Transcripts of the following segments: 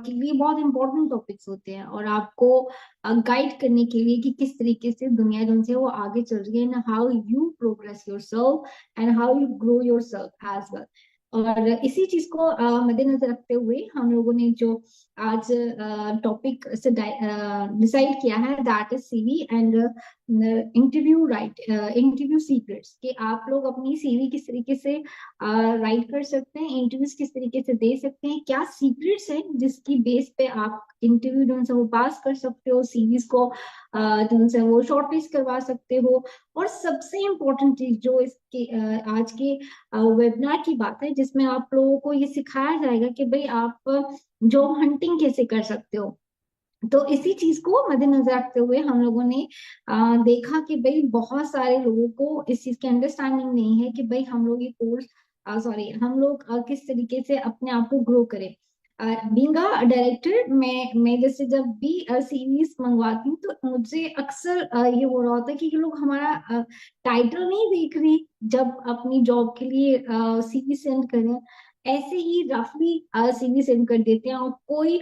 आपके लिए बहुत इंपॉर्टेंट टॉपिक्स होते हैं, और आपको गाइड करने के लिए कि किस तरीके से दुनिया जो है वो आगे चल रही है, and how you progress yourself and how you grow yourself as well. और इसी चीज को मद्देनजर रखते हुए हम लोगों ने जो आज टॉपिक से डिसाइड किया है, that is CV and interview secrets, कि आप लोग अपनी सीवी किस तरीके से राइट कर सकते हैं, इंटरव्यूज किस तरीके से दे सकते हैं, क्या सीक्रेट्स हैं जिसकी बेस पे आप इंटरव्यू जो है वो पास कर सकते हो, सीवीज को जो है वो शॉर्टलिस्ट करवा सकते हो। और सबसे इम्पोर्टेंट चीज जो इसके आज के वेबिनार की बात है, जिसमें आप लोगों को ये सिखाया जाएगा कि भाई आप जॉब हंटिंग कैसे कर सकते हो। तो इसी चीज को मद्देनजर रखते हुए हम लोगों ने देखा कि भाई बहुत सारे लोगों को इस चीज की अंडरस्टैंडिंग नहीं है कि भाई हम लोग ये कोर्स सॉरी हम लोग किस तरीके से अपने आप को ग्रो करें। बीइंग अ डायरेक्टर, मैं जैसे जब भी सीरीज मंगवाती हूँ तो मुझे अक्सर ये हो रहा होता है कि ये लोग हमारा टाइटल नहीं देख रहे जब अपनी जॉब के लिए सीवी सेंड करें, ऐसे ही रफली सीवी सेंड कर देते हैं, और कोई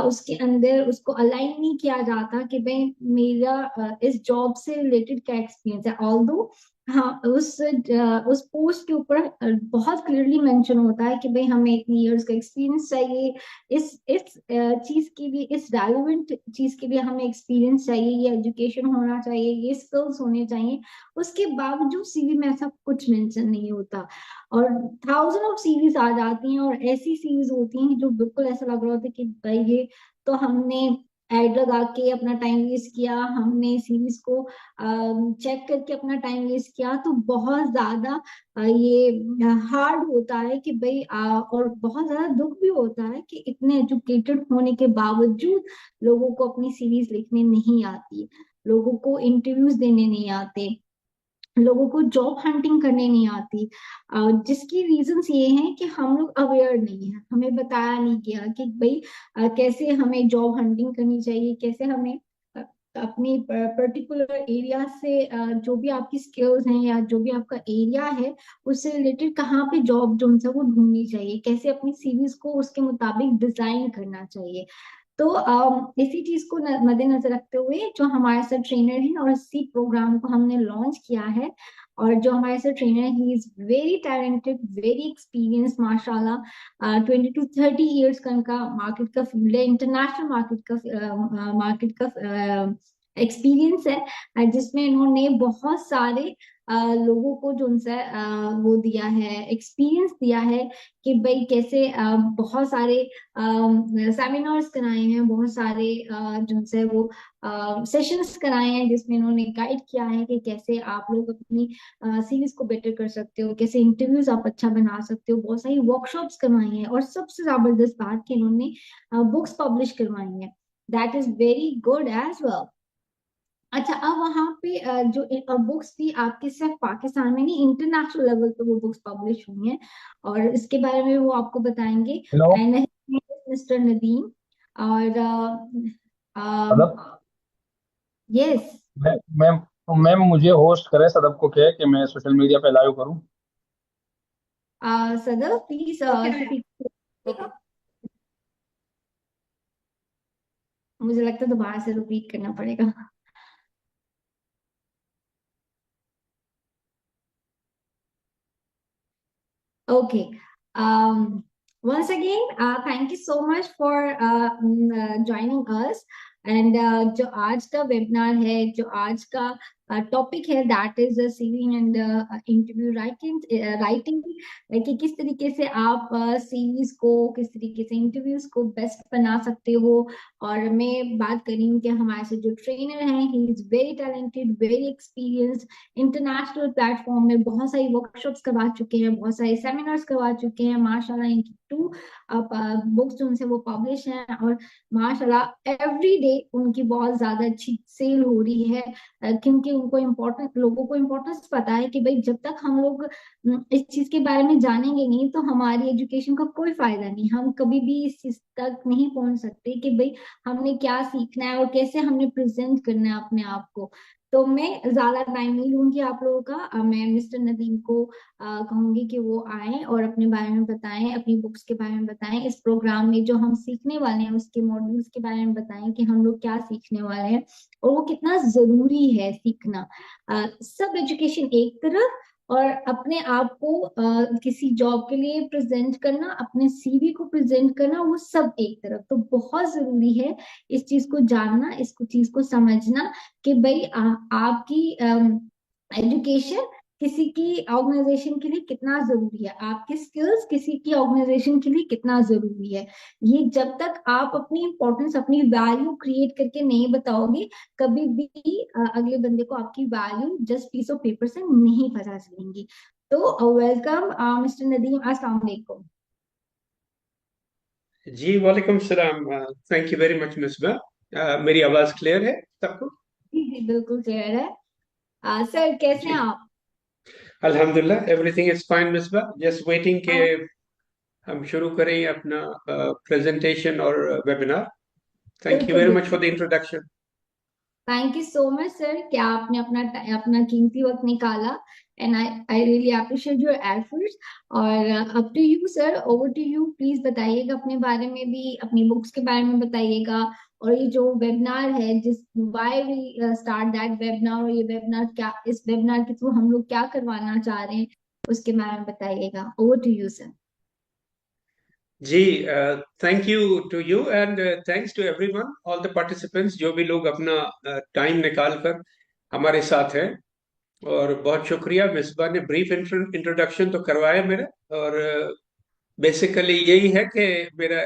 उसके अंदर उसको अलाइन नहीं किया जाता कि भाई मेरा इस जॉब से रिलेटेड क्या एक्सपीरियंस है। ऑल्दो हाँ, उस पोस्ट के ऊपर बहुत क्लियरली मेंशन होता है कि भाई हमें इतनी इयर्स का एक्सपीरियंस चाहिए, इस चीज के लिए, इस रेलिवेंट चीज के लिए हमें एक्सपीरियंस चाहिए, ये एजुकेशन होना चाहिए, ये स्किल्स होने चाहिए। उसके बावजूद सीवी में ऐसा कुछ मेंशन नहीं होता, और थाउजेंड ऑफ सीरीज आ जाती हैं, और ऐसी सीरीज होती हैं जो बिल्कुल ऐसा लग रहा होता है कि भाई ये तो हमने एड लगा के अपना टाइम वेस्ट किया, हमने सीरीज को चेक करके अपना टाइम वेस्ट किया। तो बहुत ज्यादा ये हार्ड होता है कि भाई और बहुत ज्यादा दुख भी होता है कि इतने एजुकेटेड होने के बावजूद लोगों को अपनी सीरीज लिखने नहीं आती, लोगों को इंटरव्यूज देने नहीं आते, लोगों को जॉब हंटिंग करने नहीं आती। जिसकी रीजंस ये हैं कि हम लोग अवेयर नहीं है, हमें बताया नहीं गया कि भाई कैसे हमें जॉब हंटिंग करनी चाहिए, कैसे हमें अपनी पर्टिकुलर एरिया से जो भी आपकी स्किल्स हैं या जो भी आपका एरिया है उससे रिलेटेड कहाँ पे जॉब जो है वो ढूंढनी चाहिए, कैसे अपनी सीरीज को उसके मुताबिक डिजाइन करना चाहिए। तो इसी चीज को मद्देनजर रखते हुए जो हमारे साथ ट्रेनर है, और इसी प्रोग्राम को हमने लॉन्च किया है, और जो हमारे साथ ट्रेनर है he is very talented, very experience माशाल्लाह। 20 to 30 years का उनका मार्केट का फील्ड है, इंटरनेशनल मार्केट का एक्सपीरियंस है, जिसमें इन्होंने बहुत सारे लोगों को जो उनसे वो दिया है, एक्सपीरियंस दिया है कि भाई कैसे बहुत सारे सेमिनार्स कराए हैं, बहुत सारे जो है वो सेशंस कराए हैं, जिसमें इन्होंने गाइड किया है कि कैसे आप लोग अपनी सीरीज को बेटर कर सकते हो, कैसे इंटरव्यूज आप अच्छा बना सकते हो। बहुत सारी वर्कशॉप्स करवाई हैं, और सबसे जबरदस्त बात कि इन्होंने बुक्स पब्लिश करवाई हैं, that is very good as well. अच्छा, अब वहां पे जो बुक्स थी आपके सिर्फ पाकिस्तान में नहीं, इंटरनेशनल लेवल पे वो बुक्स पब्लिश हुई हैं, और इसके बारे में वो आपको बताएंगे। हेलो। एंड मिस्टर नदीम, और सदब। यस, मैं मैम मैम मुझे होस्ट करे सदब को क्या है कि मैं सोशल मीडिया पे लाइव करूं। सदर प्लीज स्पीक। मुझे लगता है दोबारा से रिपीट करना पड़ेगा। Okay. Once again, thank you so much for joining us. And जो आज का वेबिनार है, जो आज का टॉपिक है, that is CV and interview writing, कि किस तरीके से आप सीवीज को, किस तरीके से इंटरव्यूज को बेस्ट बना सकते हो। और मैं बात कर रही हूँ कि हमारे से जो ट्रेनर हैं, he is very talented, very experience, international platform में बहुत सारी वर्कशॉप्स करवा चुके हैं, बहुत सारे सेमिनार्स करवा चुके हैं माशाल्लाह। इनकी 2 बुक्स जो उनसे वो पब्लिश हैं, और माशाल्लाह एवरी डे उनकी बहुत ज्यादा अच्छी सेल हो रही है, क्योंकि उनको इम्पोर्टेंट, लोगों को इम्पोर्टेंस पता है कि भाई जब तक हम लोग इस चीज के बारे में जानेंगे नहीं तो हमारी एजुकेशन का कोई फायदा नहीं, हम कभी भी इस चीज तक नहीं पहुंच सकते कि भाई हमने क्या सीखना है और कैसे हमने प्रेजेंट करना है अपने आप को। तो मैं ज्यादा टाइम नहीं लूंगी आप लोगों का। मैं मिस्टर नदीम को कहूंगी कि वो आए और अपने बारे में बताएं, अपनी बुक्स के बारे में बताएं, इस प्रोग्राम में जो हम सीखने वाले हैं उसके मॉड्यूल्स के बारे में बताएं कि हम लोग क्या सीखने वाले हैं और वो कितना जरूरी है सीखना। सब एजुकेशन एक तरफ, और अपने आप को किसी जॉब के लिए प्रेजेंट करना, अपने सीवी को प्रेजेंट करना, वो सब एक तरफ। तो बहुत जरूरी है इस चीज को जानना, इसको चीज को समझना कि भाई आपकी एजुकेशन किसी की ऑर्गेनाइजेशन के लिए कितना जरूरी है, आपकी स्किल्स किसी की ऑर्गेनाइजेशन के लिए कितना जरूरी है। ये जब तक आप अपनी इंपॉर्टेंस, अपनी वैल्यू क्रिएट करके नहीं बताओगे, कभी भी अगले बंदे को आपकी value just piece of paper से नहीं पता चलेंगी। तो वेलकम मिस्टर नदीम, अस्सलाम वालेकुम। जी वालेकुम सलाम। Thank you very much Misbah. मेरी आवाज क्लियर है सबको? जी जी बिल्कुल क्लियर है। सर कैसे हैं जी आप? अल्हम्दुलिल्लाह everything is fine Misba. Just waiting के हाँ, हम शुरू करें अपना प्रेजेंटेशन और वेबिनार। थैंक यू बिल्कुल वेरी मच फॉर बिल्कुल। The introduction. Thank you so much sir कि आपने अपना कीमती वक्त निकाला, and I I really appreciate your efforts. और up to you sir, over to you, please बताइएगा अपने बारे में भी, अपनी बुक्स के बारे में बताइएगा। और ये जो वेबिनार है, जिस why we start that webinar, और ये वेबिनार क्या, इस वेबिनार के थ्रू हम लोग क्या करवाना चाह रहे हैं, उसके बारे में बताइएगा। Over to you sir. जी thank you to you and thanks to everyone all the participants जो भी लोग अपना टाइम निकाल कर हमारे साथ हैं। और बहुत शुक्रिया, मिसबा ने ब्रीफ इंट्रोडक्शन तो करवाया मेरा। और बेसिकली यही है कि मेरा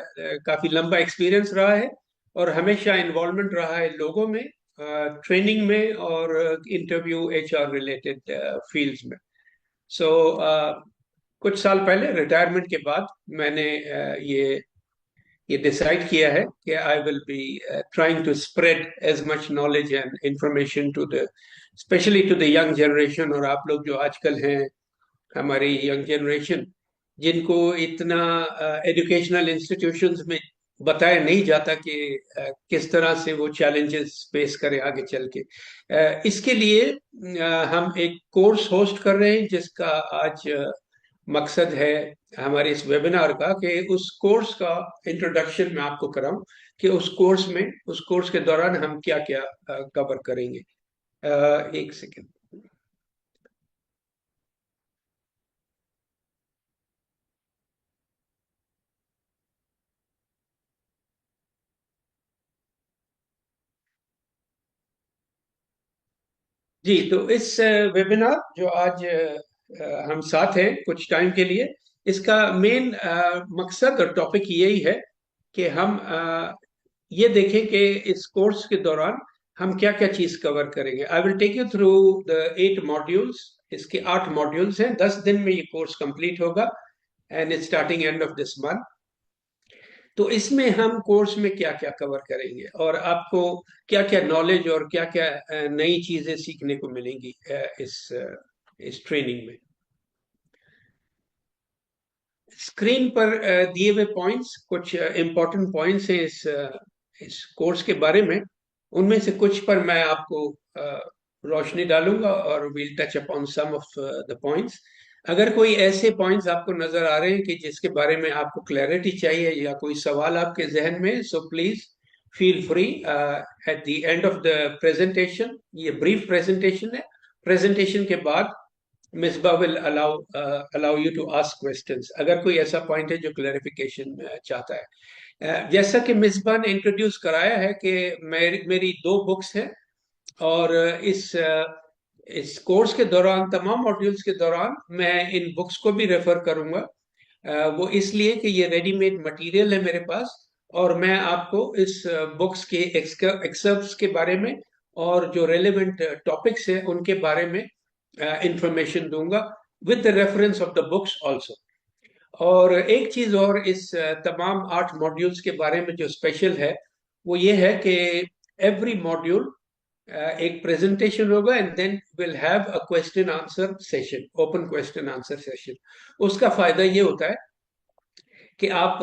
काफी लंबा एक्सपीरियंस रहा है और हमेशा इन्वॉल्वमेंट रहा है लोगों में, ट्रेनिंग में और इंटरव्यू एचआर रिलेटेड फील्ड्स में। सो कुछ साल पहले रिटायरमेंट के बाद मैंने ये डिसाइड किया है कि I will be trying to spread as much knowledge and information to the specially to the young generation. और आप लोग जो आजकल हैं, हमारी यंग जनरेशन, जिनको इतना एजुकेशनल इंस्टीट्यूशंस में बताया नहीं जाता कि किस तरह से वो चैलेंजेस फेस करें आगे चल के। इसके लिए हम एक कोर्स होस्ट कर रहे हैं जिसका आज मकसद है हमारे इस वेबिनार का कि उस कोर्स का इंट्रोडक्शन मैं आपको कराऊं कि उस कोर्स के दौरान हम क्या क्या कवर करेंगे। एक सेकेंड। जी तो इस वेबिनार जो आज हम साथ हैं कुछ टाइम के लिए, इसका मेन मकसद और टॉपिक यही है कि हम ये देखें कि इस कोर्स के दौरान हम क्या क्या चीज कवर करेंगे। I will take you through the 8 modules. इसके 8 मॉड्यूल्स हैं, 10 दिन में ये कोर्स कंप्लीट होगा and starting end of this month. तो इसमें हम कोर्स में क्या क्या कवर करेंगे और आपको क्या क्या नॉलेज और क्या क्या नई चीजें सीखने को मिलेंगी इस ट्रेनिंग में। स्क्रीन पर दिए हुए पॉइंट्स, कुछ इंपॉर्टेंट पॉइंट्स हैं इस कोर्स के बारे में। उनमें से कुछ पर मैं आपको रोशनी डालूंगा और we'll touch upon some of the points. अगर कोई ऐसे पॉइंट्स आपको नजर आ रहे हैं कि जिसके बारे में आपको क्लैरिटी चाहिए या कोई सवाल आपके जहन में, so please feel free at the end of the presentation. ये ब्रीफ प्रेजेंटेशन है। प्रेजेंटेशन के बाद Misba will allow you to ask questions अगर कोई ऐसा पॉइंट है जो क्लैरिफिकेशन चाहता है। जैसा कि मिसबा ने इंट्रोड्यूस कराया है कि मेरी 2 बुक्स हैं और इस कोर्स के दौरान, तमाम मॉड्यूल्स के दौरान, मैं इन बुक्स को भी रेफर करूंगा। वो इसलिए कि ये रेडीमेड मटेरियल है मेरे पास और मैं आपको इस बुक्स के एक्सर्प्स के बारे में और जो रेलेवेंट टॉपिक्स हैं उनके बारे में इंफॉर्मेशन दूंगा with the reference of the books also. और एक चीज और, इस तमाम 8 मॉड्यूल्स के बारे में जो स्पेशल है वो ये है कि एवरी मॉड्यूल एक प्रेजेंटेशन होगा and then will have a question answer session, open question answer session. उसका फायदा ये होता है कि आप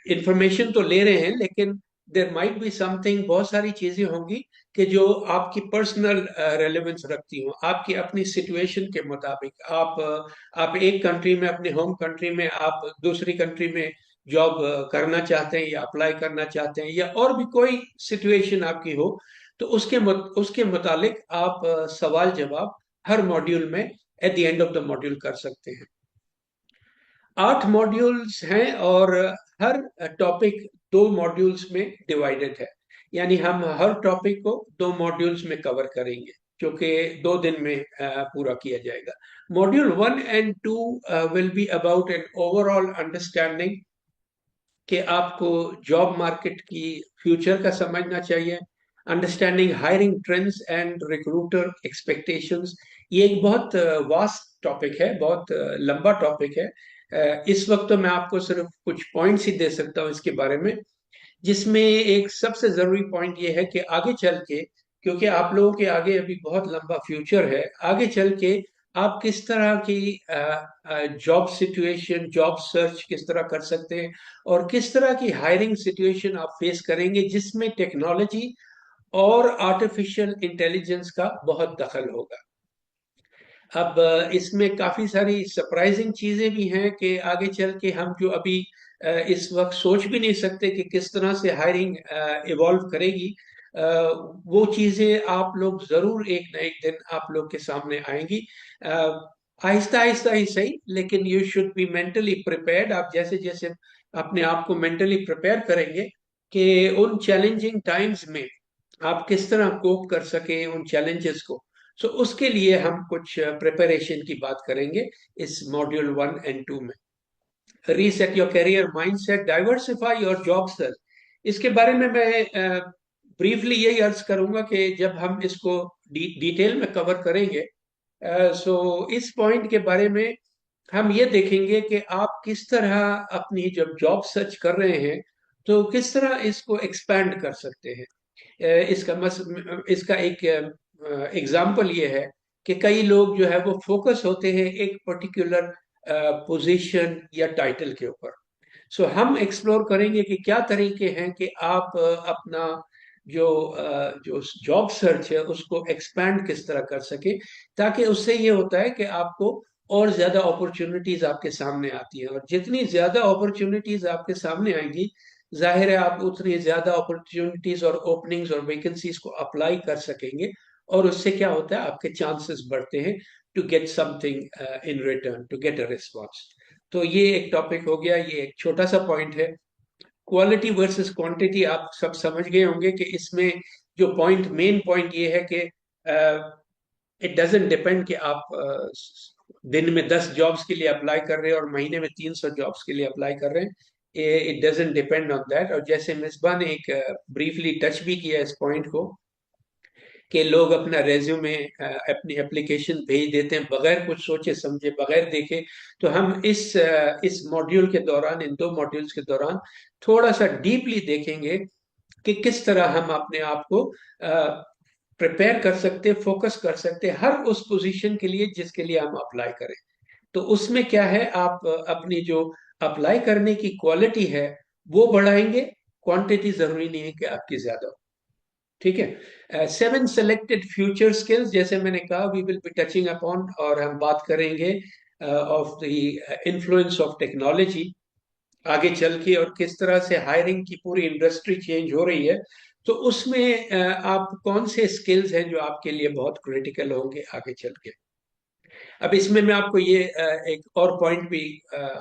इंफॉर्मेशन तो ले रहे हैं लेकिन देयर माइट बी समथिंग, बहुत सारी चीजें होंगी कि जो आपकी पर्सनल रेलेवेंस रखती हो, आपकी अपनी सिचुएशन के मुताबिक। आप एक कंट्री में, अपने होम कंट्री में, आप दूसरी कंट्री में जॉब करना चाहते हैं या अप्लाई करना चाहते हैं, या और भी कोई सिचुएशन आपकी हो, तो उसके मुतालिक आप सवाल जवाब हर मॉड्यूल में eight the end of the module कर सकते हैं। 8 मॉड्यूल्स हैं और हर टॉपिक 2 मॉड्यूल्स में डिवाइडेड है, यानी हम हर टॉपिक को 2 मॉड्यूल्स में कवर करेंगे, जो कि 2 दिन में पूरा किया जाएगा। Module 1 and 2 will be about an overall understanding कि आपको जॉब मार्केट की फ्यूचर का समझना चाहिए, understanding hiring trends and recruiter expectations. ये एक बहुत वास्ट टॉपिक है, बहुत लंबा टॉपिक है। इस वक्त तो मैं आपको सिर्फ कुछ पॉइंट्स ही दे सकता हूँ इसके बारे में, जिसमें एक सबसे जरूरी पॉइंट ये है कि आगे चल के, क्योंकि आप लोगों के आगे अभी बहुत लंबा फ्यूचर है, आगे चल के आप किस तरह की जॉब सिचुएशन, जॉब सर्च किस तरह कर सकते हैं, और किस तरह की हायरिंग सिचुएशन आप फेस करेंगे जिसमें टेक्नोलॉजी और आर्टिफिशियल इंटेलिजेंस का बहुत दखल होगा। अब इसमें काफी सारी सरप्राइजिंग चीजें भी हैं कि आगे चल के हम जो अभी इस वक्त सोच भी नहीं सकते कि किस तरह से हायरिंग इवॉल्व करेगी, वो चीजें आप लोग जरूर एक ना एक दिन आप लोग के सामने आएंगी। आहिस्ता आहिस्ता ही सही, लेकिन you should be mentally prepared. आप जैसे जैसे अपने आप को मेंटली प्रिपेयर करेंगे कि उन चैलेंजिंग टाइम्स में आप किस तरह कोप कर सके उन चैलेंजेस को, सो उसके लिए हम कुछ प्रिपरेशन की बात करेंगे इस मॉड्यूल 1 and 2 में। Reset your career mindset, diversify your job search, इसके बारे में मैं ब्रीफली यही अर्ज करूंगा कि जब हम इसको डिटेल में कवर करेंगे, सो इस पॉइंट के बारे में हम ये देखेंगे कि आप किस तरह अपनी जब जॉब सर्च कर रहे हैं तो किस तरह इसको एक्सपैंड कर सकते हैं। इसका एक एग्जाम्पल ये है कि कई लोग जो है वो फोकस होते हैं एक पर्टिकुलर पोजीशन या टाइटल के ऊपर। सो हम एक्सप्लोर करेंगे कि क्या तरीके हैं कि आप अपना जो जॉब सर्च है उसको एक्सपैंड किस तरह कर सके, ताकि उससे ये होता है कि आपको और ज्यादा अपॉर्चुनिटीज आपके सामने आती हैं, और जितनी ज्यादा अपॉर्चुनिटीज आपके सामने आएंगी, जाहिर है आप उतनी ज्यादा अपॉर्चुनिटीज और ओपनिंग्स और वैकेंसीज को अप्लाई कर सकेंगे, और उससे क्या होता है आपके चांसेस बढ़ते हैं to get something in return, to get a response. तो ये एक टॉपिक हो गया, ये एक छोटा सा पॉइंट है। क्वालिटी वर्सेस क्वांटिटी आप सब समझ गए होंगे कि इसमें जो पॉइंट, मेन पॉइंट ये है कि इट डजेंट डिपेंड कि आप दिन में 10 जॉब्स के लिए अप्लाई कर रहे हैं और महीने में 300 जॉब्स के लिए अप्लाई कर रहे हैं। It doesn't depend on that. और जैसे मिसबा ने एक ब्रीफली टच भी किया इस पॉइंट को कि लोग अपना रेज्यूमे, अपनी एप्लीकेशन भेज देते हैं बगैर कुछ सोचे समझे, बगैर देखे। तो हम इस मॉड्यूल के दौरान, इन 2 मॉड्यूल्स के दौरान थोड़ा सा डीपली देखेंगे कि किस तरह हम अपने आप को प्रिपेयर कर सकते, फोकस कर सकते हर उस पोजीशन के लिए जिसके लिए हम अप्लाई करें। तो उसमें क्या है, आप अपनी जो अप्लाई करने की क्वालिटी है वो बढ़ाएंगे, क्वांटिटी जरूरी नहीं है कि आपकी ज्यादा हो। ठीक है। 7 सेलेक्टेड फ्यूचर स्किल्स, जैसे मैंने कहा, we will be touching upon, और हम बात करेंगे of the influence of technology आगे चल के, और किस तरह से हायरिंग की पूरी इंडस्ट्री चेंज हो रही है। तो उसमें आप कौन से स्किल्स हैं जो आपके लिए बहुत क्रिटिकल होंगे आगे चल के। अब इसमें मैं आपको ये एक और पॉइंट भी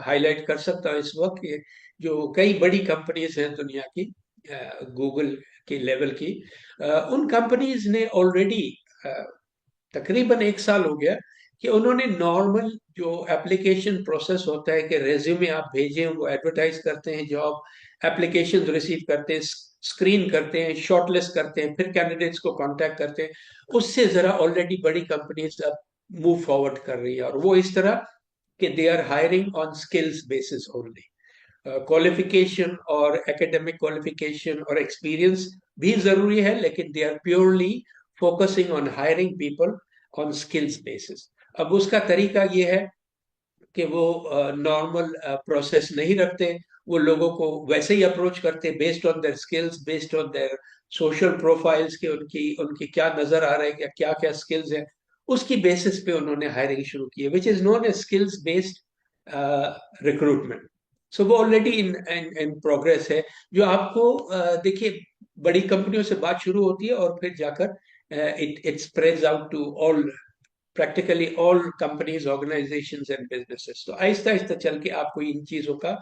हाईलाइट कर सकता हूँ इस वक्त, कि जो कई बड़ी कंपनीज हैं दुनिया की, गूगल की लेवल की, उन कंपनीज ने ऑलरेडी तकरीबन 1 साल हो गया कि उन्होंने नॉर्मल जो एप्लीकेशन प्रोसेस होता है कि रेज्यूमे आप भेजें, वो एडवर्टाइज करते हैं, जॉब एप्लीकेशन रिसीव करते हैं, स्क्रीन करते हैं, शॉर्टलिस्ट करते हैं, फिर कैंडिडेट्स को कांटेक्ट करते हैं, उससे जरा ऑलरेडी बड़ी कंपनीज अब मूव फॉरवर्ड कर रही है, और वो इस तरह कि they are hiring on skills basis only. Qualification और एकेडमिक क्वालिफिकेशन और एक्सपीरियंस भी जरूरी है, लेकिन they are purely focusing on hiring people on skills basis. अब उसका तरीका ये है कि वो नॉर्मल प्रोसेस नहीं रखते, वो लोगों को वैसे ही अप्रोच करते हैं based on their skills, based on their social profiles के उनकी उनकी क्या नजर आ रहा है, क्या क्या स्किल्स है, उसकी बेसिस पे उन्होंने हायरिंग शुरू की है, which is known as skills based recruitment. So वो ऑलरेडी इन इन प्रोग्रेस है। जो आपको देखिए, बड़ी कंपनियों से बात शुरू होती है और फिर जाकर it it spreads out to all, practically all companies, organisations and businesses. तो आहिस्ता आहिस्ता चल के आपको इन चीजों का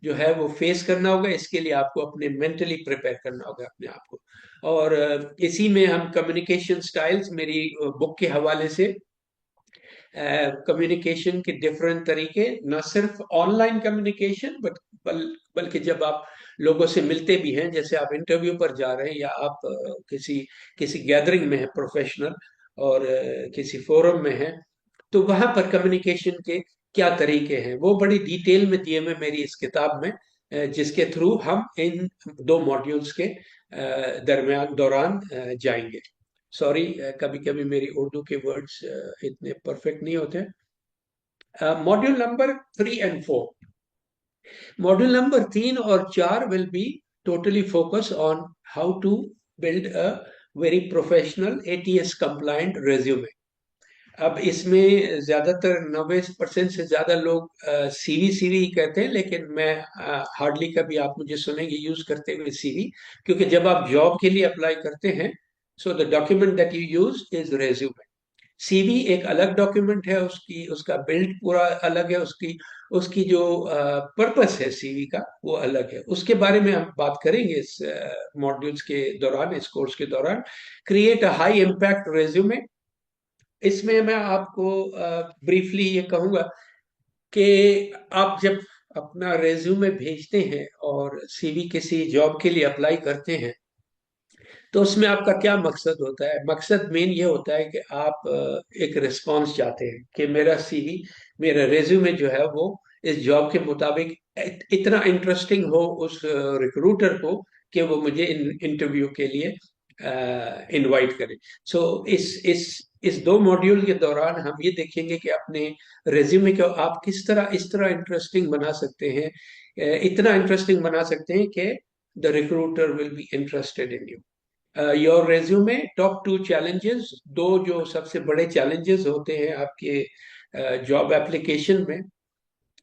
जो है वो फेस करना होगा। इसके लिए आपको अपने मेंटली प्रिपेयर करना होगा अपने आप को। और इसी में हम कम्युनिकेशन स्टाइल्स, मेरी बुक के हवाले से कम्युनिकेशन के डिफरेंट तरीके, न सिर्फ ऑनलाइन कम्युनिकेशन बल्कि जब आप लोगों से मिलते भी हैं, जैसे आप इंटरव्यू पर जा रहे हैं या आप किसी किसी गैदरिंग में है प्रोफेशनल, और किसी फोरम में है, तो वहां पर कम्युनिकेशन के क्या तरीके हैं वो बड़ी डिटेल में दिए हुए मेरी इस किताब में, जिसके थ्रू हम इन दो मॉड्यूल्स के दरमियान दौरान जाएंगे। सॉरी, कभी कभी मेरी उर्दू के वर्ड्स इतने परफेक्ट नहीं होते। Module number 3 and 4, module number 3 और 4 will be totally focus on how to build a very professional ATS compliant resume. अब इसमें ज्यादातर 90% से ज्यादा लोग सीवी सीवी ही कहते हैं, लेकिन मैं हार्डली कभी आप मुझे सुनेंगे यूज करते हुए सीवी, क्योंकि जब आप जॉब के लिए अप्लाई करते हैं, so the document that you use is resume. CV एक अलग डॉक्यूमेंट है, उसकी उसका बिल्ड पूरा अलग है, उसकी उसकी जो पर्पस है सीवी का वो अलग है। उसके बारे में हम बात करेंगे इस मॉड्यूल्स के दौरान, इस कोर्स के दौरान। Create a high impact resume, इसमें मैं आपको ब्रीफली ये कहूंगा कि आप जब अपना रेज्यूमे भेजते हैं और सीवी किसी जॉब के लिए अप्लाई करते हैं, तो उसमें आपका क्या मकसद होता है? मकसद मेन ये होता है कि आप एक रिस्पांस चाहते हैं कि मेरा सीवी, मेरा रेज्यूमे जो है वो इस जॉब के मुताबिक इतना इंटरेस्टिंग हो उस रिक्रूटर को कि वो मुझे इंटरव्यू के लिए इनवाइट करे। सो इस दो मॉड्यूल के दौरान हम ये देखेंगे कि अपने रेज्यूमे को आप किस तरह इस तरह इंटरेस्टिंग बना सकते हैं, इतना इंटरेस्टिंग बना सकते हैं कि the recruiter will be interested in you. Your resume top 2 challenges, दो जो सबसे बड़े चैलेंजेस होते हैं आपके जॉब एप्लीकेशन में।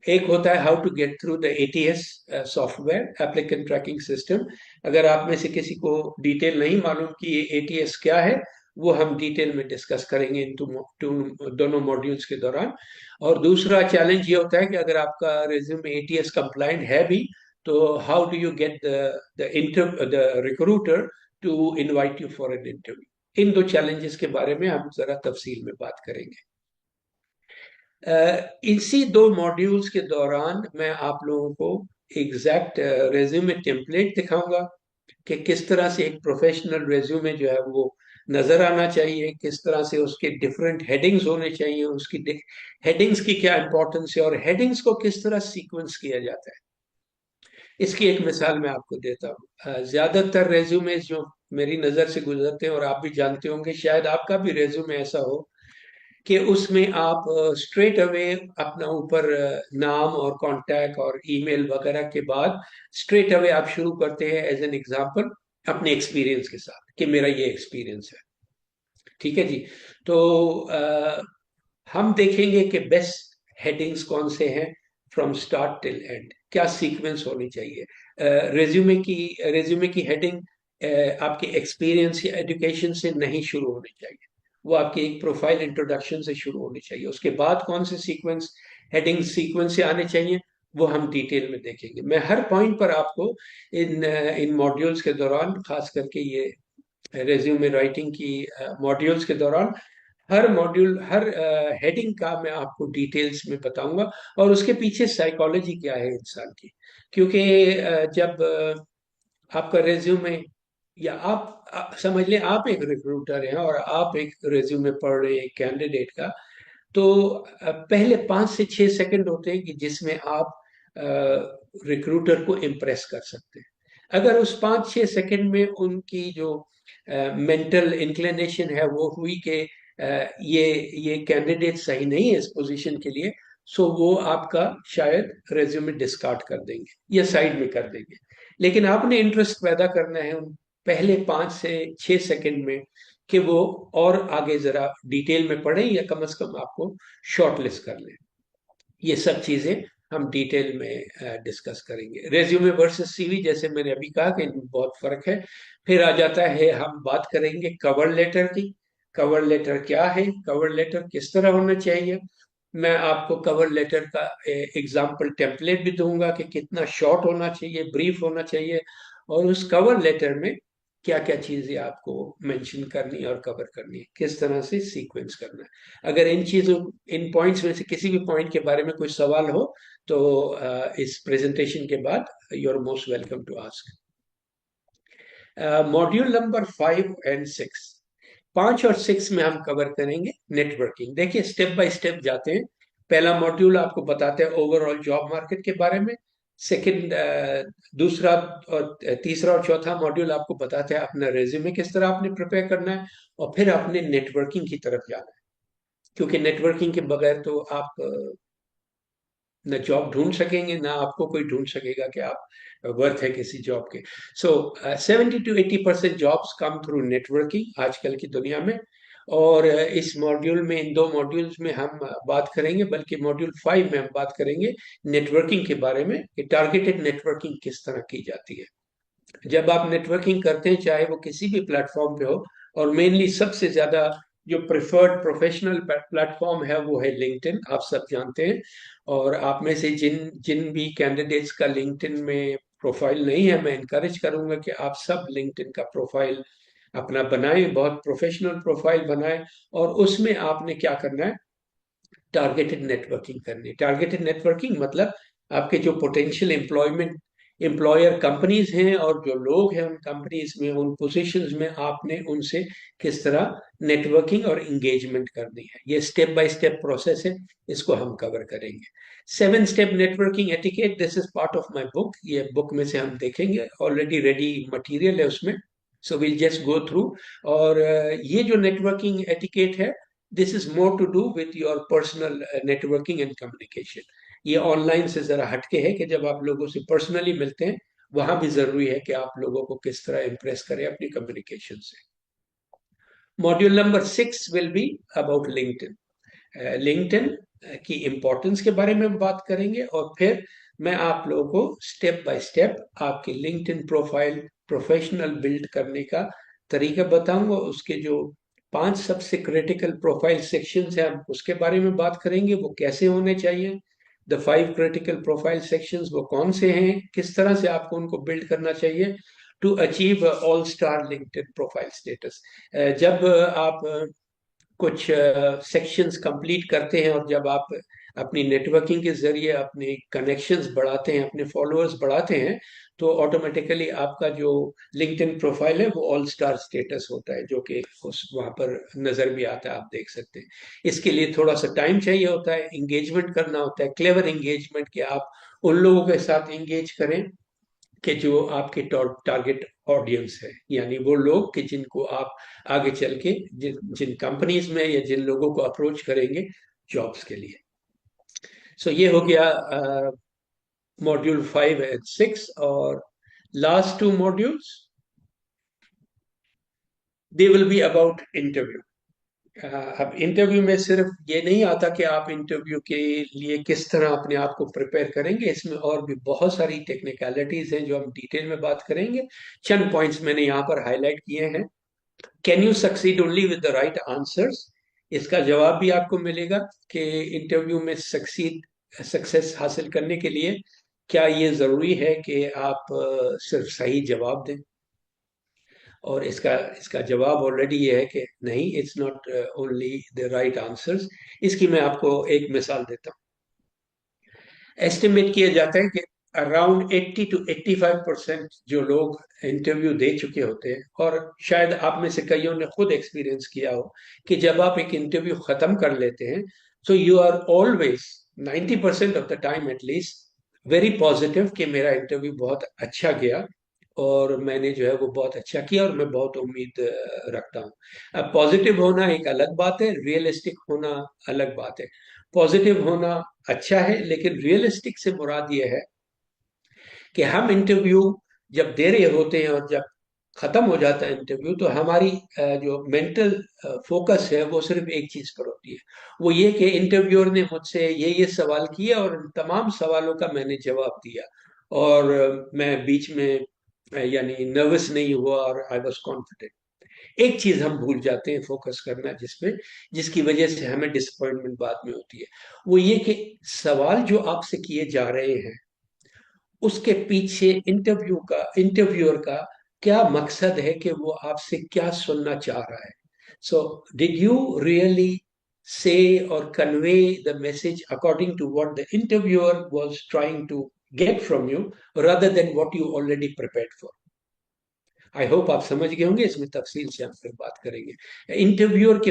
एक होता है how to get through the ATS software, applicant tracking system. अगर आप में से किसी को डिटेल नहीं मालूम कि ये ATS क्या है, वो हम डिटेल में डिस्कस करेंगे इन दोनों मॉड्यूल्स के दौरान। और दूसरा चैलेंज ये होता है कि अगर आपका रेज्यूमे ATS कंप्लाइंट है भी, तो how do you get the recruiter to invite you for an interview. इन दो चैलेंजेस के बारे में हम जरा तफसील में बात करेंगे। इसी दो मॉड्यूल्स के दौरान मैं आप लोगों को एग्जैक्ट रेज्यूमे टेम्पलेट दिखाऊंगा कि किस तरह से एक प्रोफेशनल रेज्यूमे जो है वो नजर आना चाहिए, किस तरह से उसके डिफरेंट हेडिंग्स होने चाहिए, उसकी हेडिंग्स की क्या इंपॉर्टेंस है, और हेडिंग्स को किस तरह सीक्वेंस किया जाता है। इसकी एक मिसाल मैं आपको देता हूँ। ज्यादातर रेज्यूमे जो मेरी नजर से गुजरते हैं, और आप भी जानते होंगे, शायद आपका भी रेज्यूमे ऐसा हो कि उसमें आप स्ट्रेट अवे अपना ऊपर नाम और कांटेक्ट और ईमेल वगैरह के बाद स्ट्रेट अवे आप शुरू करते हैं एज एन एग्जांपल अपने एक्सपीरियंस के साथ कि मेरा ये एक्सपीरियंस है। ठीक है जी। तो हम देखेंगे कि बेस्ट हेडिंग्स कौन से हैं फ्रॉम स्टार्ट टिल एंड, क्या सीक्वेंस होनी चाहिए। रेज्यूमे की हेडिंग आपके एक्सपीरियंस या एजुकेशन से नहीं शुरू होनी चाहिए, वो आपकी एक प्रोफाइल इंट्रोडक्शन से शुरू होनी चाहिए। उसके बाद कौन से सीक्वेंस, हेडिंग सीक्वेंस से आने चाहिए, वो हम डिटेल में देखेंगे। मैं हर पॉइंट पर आपको इन मॉड्यूल्स के दौरान, खास करके ये रेज्यूमे राइटिंग की मॉड्यूल्स के दौरान, हर मॉड्यूल, हर हेडिंग का मैं आपको डिटेल्स में बताऊंगा, और उसके पीछे साइकोलॉजी क्या है इंसान की। क्योंकि जब आपका रेज्यूमे, या आप समझ लें आप एक रिक्रूटर हैं और आप एक रेज्यूमे पढ़ रहे हैं एक कैंडिडेट का, तो पहले 5 से 6 सेकंड होते हैं कि जिसमें आप रिक्रूटर को इम्प्रेस कर सकते हैं। अगर उस 5-6 सेकंड में उनकी जो मेंटल इंक्लिनेशन है वो हुई कि ये कैंडिडेट सही नहीं है इस पोजीशन के लिए, सो वो आपका शायद रेज्यूमे डिस्कार्ड कर देंगे या साइड में कर देंगे। लेकिन आपने इंटरेस्ट पैदा करना है उन पहले 5 से 6 सेकंड में कि वो और आगे जरा डिटेल में पढ़ें या कम से कम आपको शॉर्टलिस्ट कर लें। ये सब चीजें हम डिटेल में डिस्कस करेंगे। रेज्यूमे वर्सेस सीवी, जैसे मैंने अभी कहा कि इनमें बहुत फर्क है। फिर आ जाता है, हम बात करेंगे कवर लेटर की। कवर लेटर क्या है, कवर लेटर किस तरह होना चाहिए। मैं आपको कवर लेटर का एग्जाम्पल टेम्पलेट भी दूंगा कि कितना शॉर्ट होना चाहिए, ब्रीफ होना चाहिए, और उस कवर लेटर में क्या क्या चीजें आपको मेंशन करनी है और कवर करनी है, किस तरह से सीक्वेंस करना है। अगर इन पॉइंट्स में से किसी भी पॉइंट के बारे में कोई सवाल हो तो इस प्रेजेंटेशन के बाद you are most welcome to ask. Module number 5 और 6, 5 और 6 में हम कवर करेंगे नेटवर्किंग। देखिए स्टेप बाय स्टेप जाते हैं। पहला मॉड्यूल आपको बताते हैं ओवरऑल जॉब मार्केट के बारे में। सेकंड, दूसरा और तीसरा और चौथा मॉड्यूल आपको बताते हैं अपना रेज्यूमे किस तरह आपने प्रिपेयर करना है, और फिर आपने नेटवर्किंग की तरफ जाना है, क्योंकि नेटवर्किंग के बगैर तो आप न जॉब ढूंढ सकेंगे, ना आपको कोई ढूंढ सकेगा कि आप वर्थ है किसी जॉब के। सो 70 to 80% jobs come through networking आजकल की दुनिया में। और इस मॉड्यूल में, इन 2 मॉड्यूल्स में हम बात करेंगे, बल्कि मॉड्यूल 5 में हम बात करेंगे नेटवर्किंग के बारे में कि टारगेटेड नेटवर्किंग किस तरह की जाती है। जब आप नेटवर्किंग करते हैं, चाहे वो किसी भी प्लेटफॉर्म पे हो, और मेनली सबसे ज्यादा जो प्रिफर्ड प्रोफेशनल प्लेटफॉर्म है वो है लिंक्डइन, आप सब जानते हैं। और आप में से जिन जिन भी कैंडिडेट्स का लिंक्डइन में प्रोफाइल नहीं है, मैं इनकरेज करूंगा कि आप सब लिंक्डइन का प्रोफाइल अपना बनाएं, बहुत प्रोफेशनल प्रोफाइल बनाएं। और उसमें आपने क्या करना है, टारगेटेड नेटवर्किंग करनी है। टारगेटेड नेटवर्किंग मतलब आपके जो पोटेंशियल एम्प्लॉयर कंपनीज हैं और जो लोग हैं उन कंपनीज में, उन पोजीशंस में, आपने उनसे किस तरह नेटवर्किंग और एंगेजमेंट करनी है। ये स्टेप बाय स्टेप प्रोसेस है, इसको हम कवर करेंगे। 7 step networking etiquette, this is part of my book. ये बुक में से हम देखेंगे, ऑलरेडी रेडी मटेरियल है उसमें, so will just go through. और ये जो नेटवर्किंग एटिकेट है, this is more to do with your personal networking and communication. ये ऑनलाइन से जरा हटके है कि जब आप लोगों से पर्सनली मिलते हैं, वहां भी जरूरी है कि आप लोगों को किस तरह इंप्रेस करें अपनी कम्युनिकेशन से। Module number 6 will be about LinkedIn. LinkedIn की इंपॉर्टेंस के बारे में बात करेंगे, और फिर मैं आप लोगों को स्टेप बाय स्टेप आपकी लिंक्डइन प्रोफाइल प्रोफेशनल बिल्ड करने का तरीका बताऊंगा। उसके जो 5 सबसे क्रिटिकल प्रोफाइल सेक्शंस हैं, हम उसके बारे में बात करेंगे, वो कैसे होने चाहिए। द 5 क्रिटिकल प्रोफाइल सेक्शंस वो कौन से हैं, किस तरह से आपको उनको बिल्ड करना चाहिए to achieve all star LinkedIn profile status. जब आप कुछ सेक्शंस कंप्लीट करते हैं, और जब आप अपनी नेटवर्किंग के जरिए अपने कनेक्शंस बढ़ाते हैं, अपने फॉलोअर्स बढ़ाते हैं, तो ऑटोमेटिकली आपका जो लिंक्डइन प्रोफाइल है वो ऑल स्टार स्टेटस होता है, जो कि उस वहां पर नजर भी आता है, आप देख सकते हैं। इसके लिए थोड़ा सा टाइम चाहिए होता है, एंगेजमेंट करना होता है, क्लेवर एंगेजमेंट, कि आप उन लोगों के साथ एंगेज करें कि जो आपके टारगेट ऑडियंस है, यानी वो लोग कि जिनको आप आगे चल के जिन जिन कंपनीज में या जिन लोगों को अप्रोच करेंगे जॉब्स के लिए। सो ये हो गया मॉड्यूल 5 और 6। और last 2 modules they will be about interview. अब इंटरव्यू में सिर्फ ये नहीं आता कि आप इंटरव्यू के लिए किस तरह अपने आप को प्रिपेयर करेंगे, इसमें और भी बहुत सारी टेक्निकलिटीज हैं जो हम डिटेल में बात करेंगे। चंद पॉइंट्स मैंने यहाँ पर हाईलाइट किए हैं। Can you succeed only with the right answers, इसका जवाब भी आपको मिलेगा कि इंटरव्यू में सक्सेस हासिल करने के लिए क्या ये जरूरी है कि आप सिर्फ सही जवाब दें। और इसका इसका जवाब ऑलरेडी ये है कि नहीं, it's not only the right answers. इसकी मैं आपको एक मिसाल देता हूँ। एस्टिमेट किया जाता है कि अराउंड 80 to 85% जो लोग इंटरव्यू दे चुके होते हैं, और शायद आप में से कईयों ने खुद एक्सपीरियंस किया हो कि जब आप एक इंटरव्यू खत्म कर लेते हैं, तो you are always 90% of the time at least very positive कि मेरा इंटरव्यू बहुत अच्छा गया, और मैंने जो है वो बहुत अच्छा किया, और मैं बहुत उम्मीद रखता हूँ। अब पॉजिटिव होना एक अलग बात है, रियलिस्टिक होना अलग बात है। पॉजिटिव होना अच्छा है, लेकिन रियलिस्टिक से मुराद ये है कि हम इंटरव्यू जब दे रहे होते हैं और जब खत्म हो जाता है इंटरव्यू, तो हमारी जो मेंटल फोकस है वो सिर्फ एक चीज पर होती है। वो ये कि इंटरव्यूअर ने मुझसे ये सवाल किए और उन तमाम सवालों का मैंने जवाब दिया, और मैं बीच में यानी नर्वस नहीं हुआ और आई वॉज कॉन्फिडेंट। एक चीज हम भूल जाते हैं फोकस करना, जिसमें जिसकी वजह से हमें डिसअपॉइंटमेंट बाद में होती है। वो ये कि सवाल जो आपसे किए जा रहे हैं उसके पीछे इंटरव्यूअर का क्या मकसद है, कि वो आपसे क्या सुनना चाह रहा है। So did you really say और convey the message according to what the interviewer was trying to get from you, rather than what you already prepared for. I hope आप समझ गए होंगे, इसमें तफसील से हम फिर बात करेंगे। इंटरव्यूअर के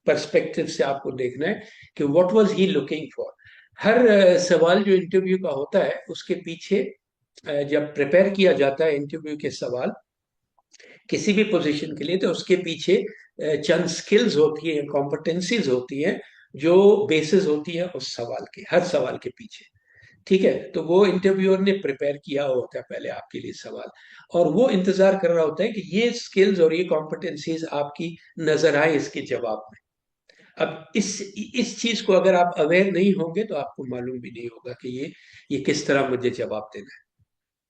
पर्सपेक्टिव से आपको देखना है कि what was he looking for. हर सवाल जो इंटरव्यू का होता है उसके पीछे जब प्रिपेयर किया जाता है इंटरव्यू के सवाल किसी भी पोजीशन के लिए, तो उसके पीछे चंद स्किल्स होती है, कॉम्पिटेंसीज होती है, जो बेसिस होती है उस सवाल के, हर सवाल के पीछे। ठीक है, तो वो इंटरव्यूअर ने प्रिपेयर किया होता है पहले आपके लिए सवाल, और वो इंतजार कर रहा होता है कि ये स्किल्स और ये कॉम्पिटेंसीज आपकी नजर आए इसके जवाब में। अब इस चीज को अगर आप अवेयर नहीं होंगे तो आपको मालूम भी नहीं होगा कि ये किस तरह मुझे जवाब देना है।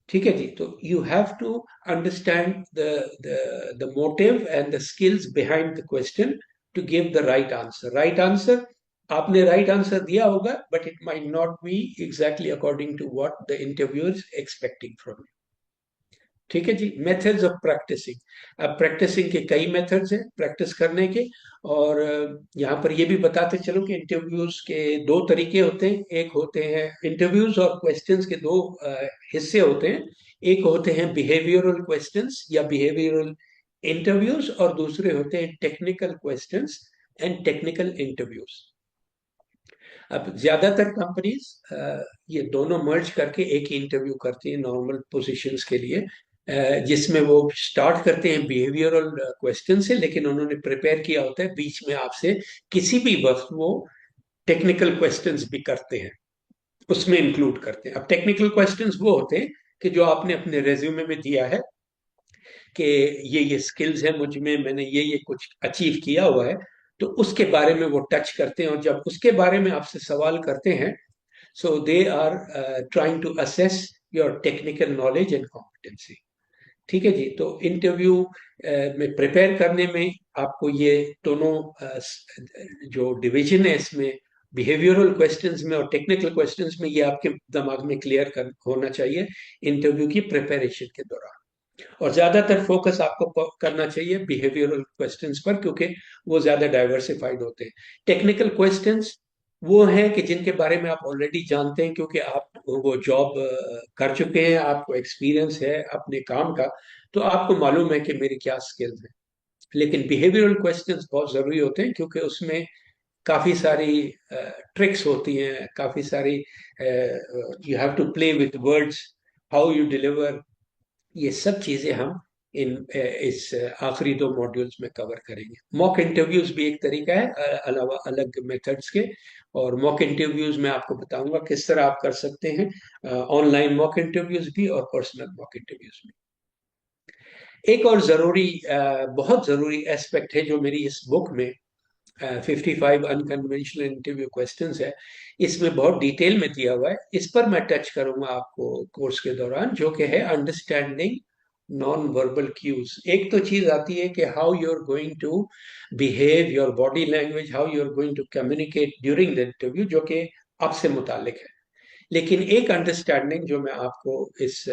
ठीक है जी, तो you have to understand the motive and the skills behind the question to give the right answer. Right answer आपने राइट आंसर दिया होगा, but it might not be exactly according to what the interviewer expecting from you. ठीक है जी, methods of practising. अब practising के कई methods हैं प्रैक्टिस करने के, और यहाँ पर ये भी बताते चलो कि इंटरव्यूज के दो तरीके होते हैं। एक होते हैं इंटरव्यूज और क्वेश्चंस के दो हिस्से होते हैं। एक होते हैं बिहेवियरल क्वेश्चंस या बिहेवियरल इंटरव्यूज, और दूसरे होते हैं technical questions and technical interviews. अब ज्यादातर कंपनीज ये दोनों मर्ज करके एक ही इंटरव्यू करती हैं नॉर्मल पोजीशंस के लिए, जिसमें वो स्टार्ट करते हैं बिहेवियरल क्वेश्चन से, लेकिन उन्होंने प्रिपेयर किया होता है बीच में आपसे किसी भी वक्त वो टेक्निकल क्वेश्चंस भी करते हैं, उसमें इंक्लूड करते हैं। अब टेक्निकल क्वेश्चंस वो होते हैं कि जो आपने अपने रेज्यूमे में दिया है कि ये स्किल्स है मुझ में, मैंने ये कुछ अचीव किया हुआ है, तो उसके बारे में वो टच करते हैं। और जब उसके बारे में आपसे सवाल करते हैं, so they are trying to assess your technical knowledge and competency. ठीक है जी, तो इंटरव्यू में प्रिपेयर करने में आपको ये दोनों जो डिवीजन है इसमें, बिहेवियरल क्वेश्चंस में और टेक्निकल क्वेश्चंस में, ये आपके दिमाग में क्लियर होना चाहिए इंटरव्यू की प्रिपरेशन के दौरान। और ज्यादातर फोकस आपको करना चाहिए बिहेवियरल क्वेश्चंस पर, क्योंकि वो ज्यादा डाइवर्सिफाइड होते हैं। टेक्निकल क्वेश्चंस वो हैं कि जिनके बारे में आप ऑलरेडी जानते हैं, क्योंकि आप वो जॉब कर चुके हैं, आपको एक्सपीरियंस है अपने काम का, तो आपको मालूम है कि मेरी क्या स्किल्स हैं। लेकिन बिहेवियरल क्वेश्चंस बहुत जरूरी होते हैं, क्योंकि उसमें काफी सारी ट्रिक्स होती हैं, काफी सारी you have to play with words, how you deliver, ये सब चीजें हम इस आखिरी दो मॉड्यूल्स में कवर करेंगे। मॉक इंटरव्यूज भी एक तरीका है, अलावा अलग मेथड्स के। और मॉक इंटरव्यूज में आपको बताऊंगा किस तरह आप कर सकते हैं, ऑनलाइन मॉक इंटरव्यूज भी और पर्सनल मॉक इंटरव्यूज भी। एक और जरूरी बहुत जरूरी एस्पेक्ट है जो मेरी इस बुक में 55 अनकन्वेंशनल इंटरव्यू क्वेश्चंस है, इसमें बहुत डिटेल में दिया हुआ है। इस पर मैं टच करूंगा आपको कोर्स के दौरान, जो कि है अंडरस्टैंडिंग नॉन वर्बल क्यूज। एक तो चीज आती है कि how you are going to behave, your body language, how you are going to communicate during the interview, जो कि आपसे मुतालिक है। लेकिन एक अंडरस्टैंडिंग जो मैं आपको इस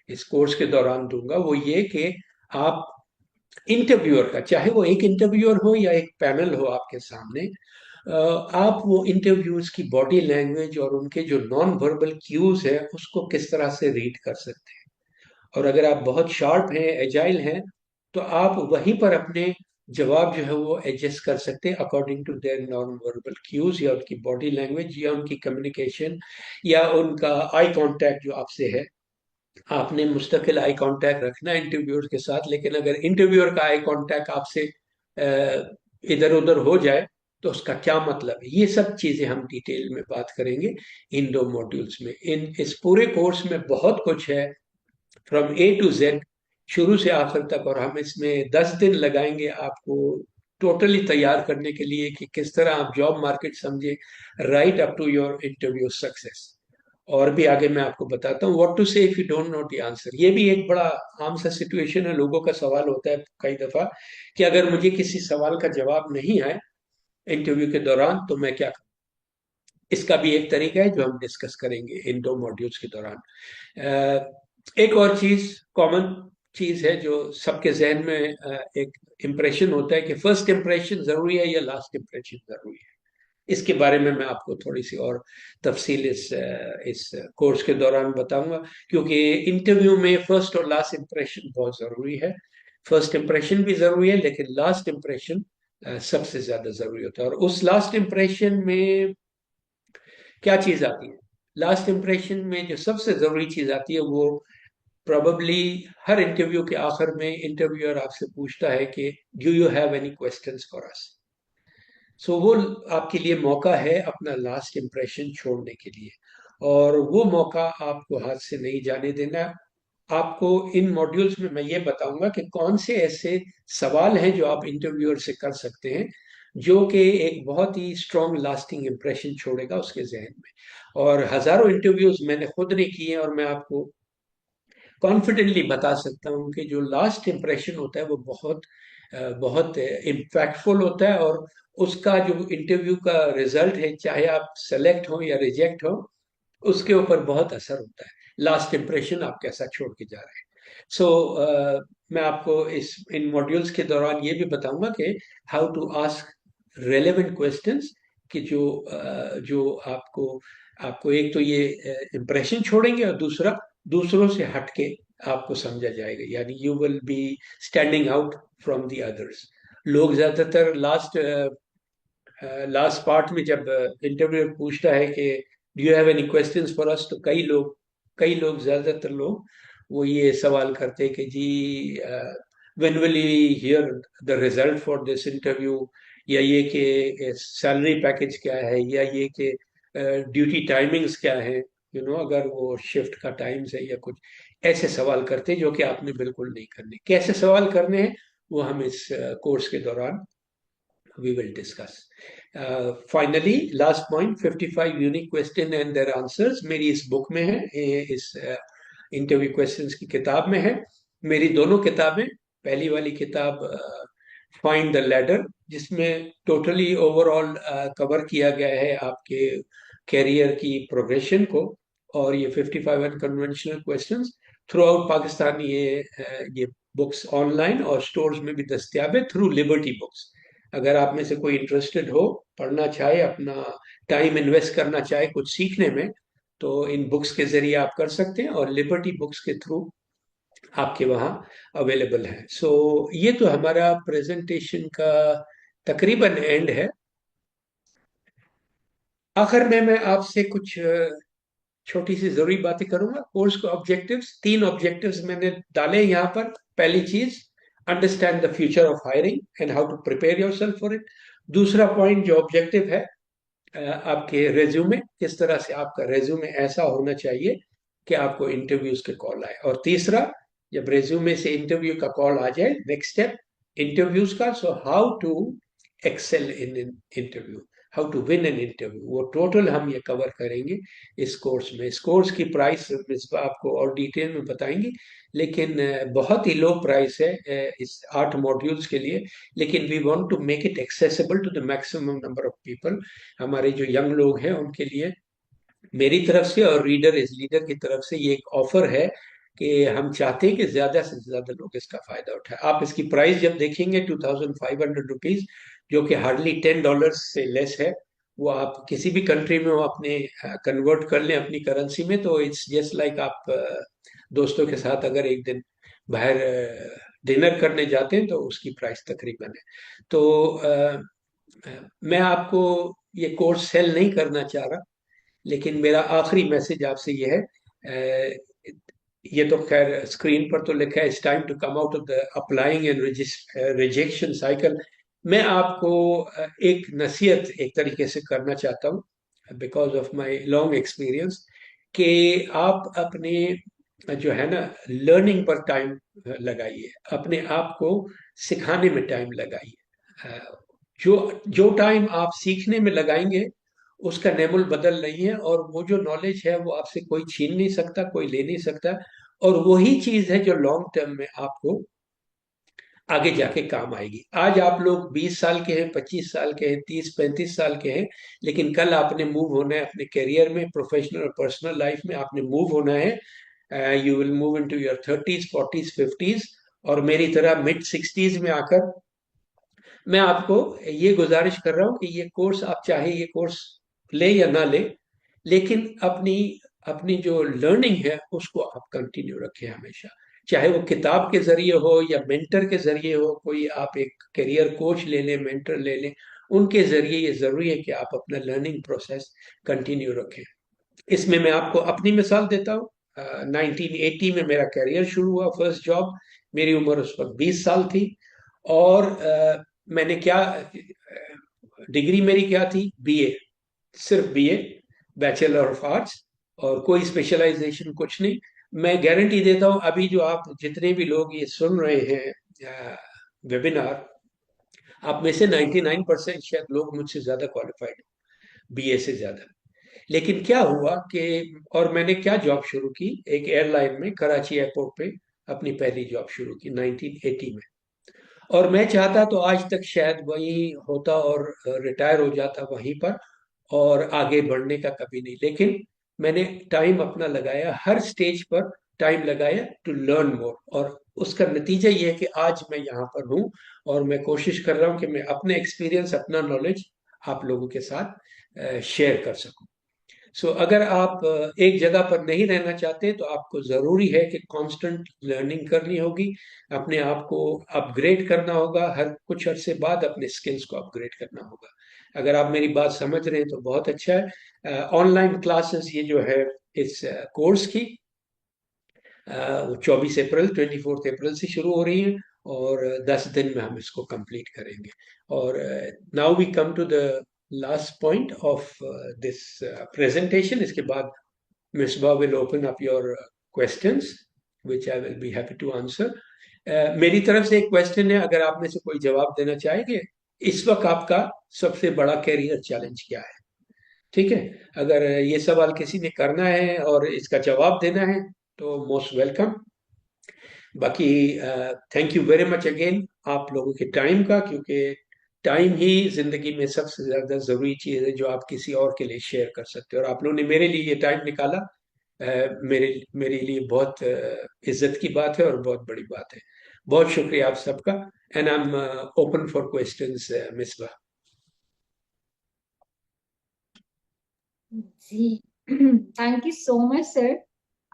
इस कोर्स के दौरान दूंगा, वो ये कि आप इंटरव्यूअर का, चाहे वो एक इंटरव्यूअर हो या एक पैनल हो आपके सामने, आप वो इंटरव्यूज की बॉडी लैंग्वेज और उनके जो नॉन वर्बल क्यूज है उसको किस तरह से रीड कर सकते हैं। और अगर आप बहुत शार्प हैं, एजाइल हैं, तो आप वहीं पर अपने जवाब जो है वो एडजस्ट कर सकते हैं according to their non verbal cues, या उनकी बॉडी लैंग्वेज, या उनकी कम्युनिकेशन, या उनका आई कांटेक्ट जो आपसे है। आपने मुस्तकिल आई कांटेक्ट रखना है इंटरव्यूअर के साथ, लेकिन अगर इंटरव्यूअर का आई कांटेक्ट आपसे इधर उधर हो जाए, तो उसका क्या मतलब है, ये सब चीजें हम डिटेल में बात करेंगे इन 2 मॉड्यूल्स में। इस पूरे कोर्स में बहुत कुछ है, फ्रॉम ए टू जेड, शुरू से आखिर तक, और हम इसमें 10 दिन लगाएंगे आपको टोटली तैयार करने के लिए कि किस तरह आप जॉब मार्केट समझे right up to your interview success. और भी आगे मैं आपको बताता हूँ what to say if you don't know the answer. ये भी एक बड़ा आम सा सिचुएशन है, लोगों का सवाल होता है कई दफा कि अगर मुझे किसी सवाल का जवाब नहीं आए इंटरव्यू के दौरान तो मैं क्या करूं। इसका भी एक तरीका है जो हम डिस्कस करेंगे इन 2 मॉड्यूल्स के दौरान। एक और चीज, कॉमन चीज है जो सबके जहन में एक इम्प्रेशन होता है कि फर्स्ट इम्प्रेशन जरूरी है या लास्ट इम्प्रेशन जरूरी है। इसके बारे में मैं आपको थोड़ी सी और तफसील इस कोर्स के दौरान बताऊंगा, क्योंकि इंटरव्यू में फर्स्ट और लास्ट इम्प्रेशन बहुत जरूरी है। फर्स्ट इम्प्रेशन भी जरूरी है, लेकिन लास्ट इम्प्रेशन सबसे ज्यादा जरूरी होता है। और उस लास्ट इम्प्रेशन में क्या चीज आती है, लास्ट इम्प्रेशन में जो सबसे जरूरी चीज आती है वो प्रोबेबली हर इंटरव्यू के आखिर में इंटरव्यूअर आपसे पूछता है कि do you have any questions for us. So वो आपके लिए मौका है अपना लास्ट इम्प्रेशन छोड़ने के लिए, और वो मौका आपको हाथ से नहीं जाने देना। आपको इन मॉड्यूल्स में मैं ये बताऊंगा कि कौन से ऐसे सवाल हैं जो आप इंटरव्यूअर से कर सकते हैं जो कि एक बहुत ही स्ट्रॉन्ग लास्टिंग इम्प्रेशन छोड़ेगा उसके जहन में। और हजारों इंटरव्यूज मैंने खुद ने किए और मैं आपको कॉन्फिडेंटली बता सकता हूँ कि जो लास्ट इम्प्रेशन होता है वो बहुत इम्पैक्टफुल होता है, और उसका जो इंटरव्यू का रिजल्ट है, चाहे आप सेलेक्ट हो या रिजेक्ट हो, उसके ऊपर बहुत असर होता है। लास्ट इम्प्रेशन आप कैसा छोड़ के जा रहे हैं। सो मैं आपको इन मॉड्यूल्स के दौरान ये भी बताऊंगा कि how to ask relevant questions, कि जो आपको आपको एक तो ये इम्प्रेशन छोड़ेंगे, और दूसरा दूसरों से हटके आपको समझा जाएगा, यानी you will be standing out from the others. लोग ज्यादातर लास्ट पार्ट में जब इंटरव्यू पूछता है कि do you have any questions for अस, तो कई लोग ज्यादातर लोग वो ये सवाल करते हैं कि जी when will you hear the result for this interview, या ये कि सैलरी पैकेज क्या है, या ये कि ड्यूटी टाइमिंग्स क्या है, अगर वो शिफ्ट का टाइम्स है या कुछ ऐसे सवाल करते हैं जो कि आपने बिल्कुल नहीं करने। कैसे सवाल करने हैं वो हम इस कोर्स के दौरान we will discuss. Finally, last point, 55 unique question and their answers मेरी इस बुक में है, इस इंटरव्यू क्वेश्चंस की किताब में है। मेरी दोनों किताबें, पहली वाली किताब फाइंड द लैडर, जिसमें टोटली ओवरऑल कवर किया गया है आपके कैरियर की प्रोग्रेशन को, और ये 55 unconventional questions through out Pakistan, ये बुक्स ऑनलाइन और स्टोर्स में भी दस्तियाब है थ्रू लिबर्टी बुक्स। अगर आप में से कोई इंटरेस्टेड हो, पढ़ना चाहे, अपना टाइम इन्वेस्ट करना चाहे कुछ सीखने में, तो इन बुक्स के जरिए आप कर सकते हैं, और लिबर्टी बुक्स के थ्रू आपके वहाँ अवेलेबल है। सो ये तो हमारा प्रेजेंटेशन का तकरीबन एंड है। आखिर में मैं आपसे कुछ छोटी सी जरूरी बातें करूंगा। कोर्स के ऑब्जेक्टिव्स, 3 ऑब्जेक्टिव्स मैंने डाले यहाँ पर। पहली चीज, understand the future of hiring and how to prepare yourself for it. दूसरा पॉइंट जो ऑब्जेक्टिव है, आपके रेज्यूमे, किस तरह से आपका रेज्यूमे ऐसा होना चाहिए कि आपको इंटरव्यूज के कॉल आए। और तीसरा, जब रेज्यूमे से इंटरव्यू का कॉल आ जाए, नेक्स्ट स्टेप इंटरव्यूज का, so how to excel in interview, how to win an interview, वो टोटल हम ये कवर करेंगे इस कोर्स में। इस कोर्स की प्राइस मिसबा आपको और डिटेल में बताएंगे, लेकिन बहुत ही लो प्राइस है इस 8 मॉड्यूल्स के लिए। लेकिन we want to make it accessible to the maximum number of people. हमारे जो यंग लोग हैं उनके लिए मेरी तरफ से और रीडर इज लीडर की तरफ से ये एक ऑफर है कि हम चाहते हैं कि ज्यादा से ज्यादा लोग इसका फायदा उठाएं। आप इसकी प्राइस जब देखेंगे 2500 रुपीज, जो कि हार्डली $10 से लेस है, वो आप किसी भी कंट्री में वो अपने कन्वर्ट कर लें अपनी करेंसी में, तो इट्स जस्ट लाइक आप दोस्तों के साथ अगर एक दिन बाहर डिनर करने जाते हैं तो उसकी प्राइस तकरीबन है। तो मैं आपको ये कोर्स सेल नहीं करना चाह रहा, लेकिन मेरा आखिरी मैसेज आपसे ये है, ये तो खैर स्क्रीन पर तो लिखा है, it's time to come out of the applying and rejection cycle. मैं आपको एक नसीहत एक तरीके से करना चाहता हूँ, because of my long experience, कि आप अपने जो है ना लर्निंग पर टाइम लगाइए, अपने आप को सिखाने में टाइम लगाइए। जो जो टाइम आप सीखने में लगाएंगे उसका नेमुल बदल नहीं है, और वो जो नॉलेज है वो आपसे कोई छीन नहीं सकता, कोई ले नहीं सकता। और वही चीज है जो लॉन्ग टर्म में आपको आगे जाके काम आएगी। आज आप लोग 20 साल के हैं, 25 साल के हैं, 30-35 साल के हैं, लेकिन कल आपने मूव होना है अपने करियर में, प्रोफेशनल और पर्सनल लाइफ में आपने मूव होना है। You will move into your 30s, 40s, 50s, और मेरी तरह मिड 60s में आकर मैं आपको ये गुजारिश कर रहा हूँ कि ये कोर्स आप चाहे ये कोर्स ले या ना ले, लेकिन अपनी अपनी जो लर्निंग है उसको आप कंटिन्यू रखें हमेशा। चाहे वो किताब के जरिए हो या मेंटर के जरिए हो, कोई आप एक करियर कोच ले लें, मेंटर ले लें, उनके जरिए ये जरूरी है कि आप अपना लर्निंग प्रोसेस कंटिन्यू रखें। इसमें मैं आपको अपनी मिसाल देता हूँ। 1980 में मेरा करियर शुरू हुआ, फर्स्ट जॉब। मेरी उम्र उस वक्त 20 साल थी, और मैंने क्या, डिग्री मेरी क्या थी, बीए, सिर्फ बीए, बैचलर ऑफ आर्ट्स, और कोई स्पेशलाइजेशन कुछ नहीं। मैं गारंटी देता हूं अभी जो आप जितने भी लोग ये सुन रहे हैं वेबिनार, आप में से 99% शायद लोग मुझसे ज्यादा क्वालिफाइड, बीए से ज्यादा। लेकिन क्या हुआ कि, और मैंने क्या जॉब शुरू की, एक एयरलाइन में कराची एयरपोर्ट पे अपनी पहली जॉब शुरू की 1980 में। और मैं चाहता तो आज तक शायद वहीं होता और रिटायर हो जाता वहीं पर, और आगे बढ़ने का कभी नहीं। लेकिन मैंने टाइम अपना लगाया, हर स्टेज पर टाइम लगाया टू लर्न मोर, और उसका नतीजा ये है कि आज मैं यहाँ पर हूँ, और मैं कोशिश कर रहा हूँ कि मैं अपने एक्सपीरियंस, अपना नॉलेज आप लोगों के साथ शेयर कर सकूं। अगर आप एक जगह पर नहीं रहना चाहते तो आपको जरूरी है कि कांस्टेंट लर्निंग करनी होगी, अपने आप को अपग्रेड करना होगा, हर कुछ अरसे बाद अपने स्किल्स को अपग्रेड करना होगा। अगर आप मेरी बात समझ रहे हैं तो बहुत अच्छा है। ऑनलाइन क्लासेस ये जो है इस कोर्स की, वो 24 अप्रैल, 24 अप्रैल से शुरू हो रही है, और 10 दिन में हम इसको कंप्लीट करेंगे। और now we come to the last point of this presentation. इसके बाद Misba will open up your questions which I will be happy to answer. मेरी तरफ से एक क्वेश्चन है, अगर आप में से कोई जवाब देना चाहेंगे, इस वक्त आपका सबसे बड़ा कैरियर चैलेंज क्या है? ठीक है, अगर ये सवाल किसी ने करना है और इसका जवाब देना है तो मोस्ट वेलकम। बाकी thank you very much again आप लोगों के टाइम का, क्योंकि टाइम ही जिंदगी में सबसे ज्यादा जरूरी चीज है जो आप किसी और के लिए शेयर कर सकते हो, और आप लोगों ने मेरे लिए ये टाइम निकाला, मेरे मेरे लिए बहुत इज्जत की बात है और बहुत बड़ी बात है। बहुत शुक्रिया आप सबका, and I am open for questions Misba. जी thank you so much sir.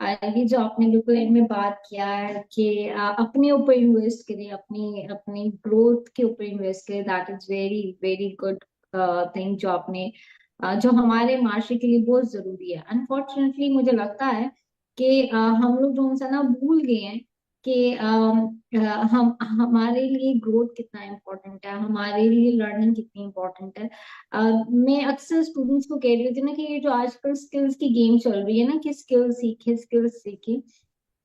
ये जो आपने बिल्कुल एंड में बात किया है कि अपने ऊपर इन्वेस्ट करें, अपनी अपनी ग्रोथ के ऊपर इन्वेस्ट करें, that is very very good thing जो आपने जो हमारे माशरे के लिए बहुत जरूरी है। अनफॉर्चुनेटली मुझे लगता है कि हम लोग जो सा ना भूल गए हैं कि हम हमारे लिए ग्रोथ कितना इम्पोर्टेंट है, हमारे लिए लर्निंग कितनी इम्पोर्टेंट है। मैं अक्सर स्टूडेंट्स को कह रही होती हूँ ना कि ये जो आजकल स्किल्स की गेम चल रही है ना, कि स्किल्स सीखे,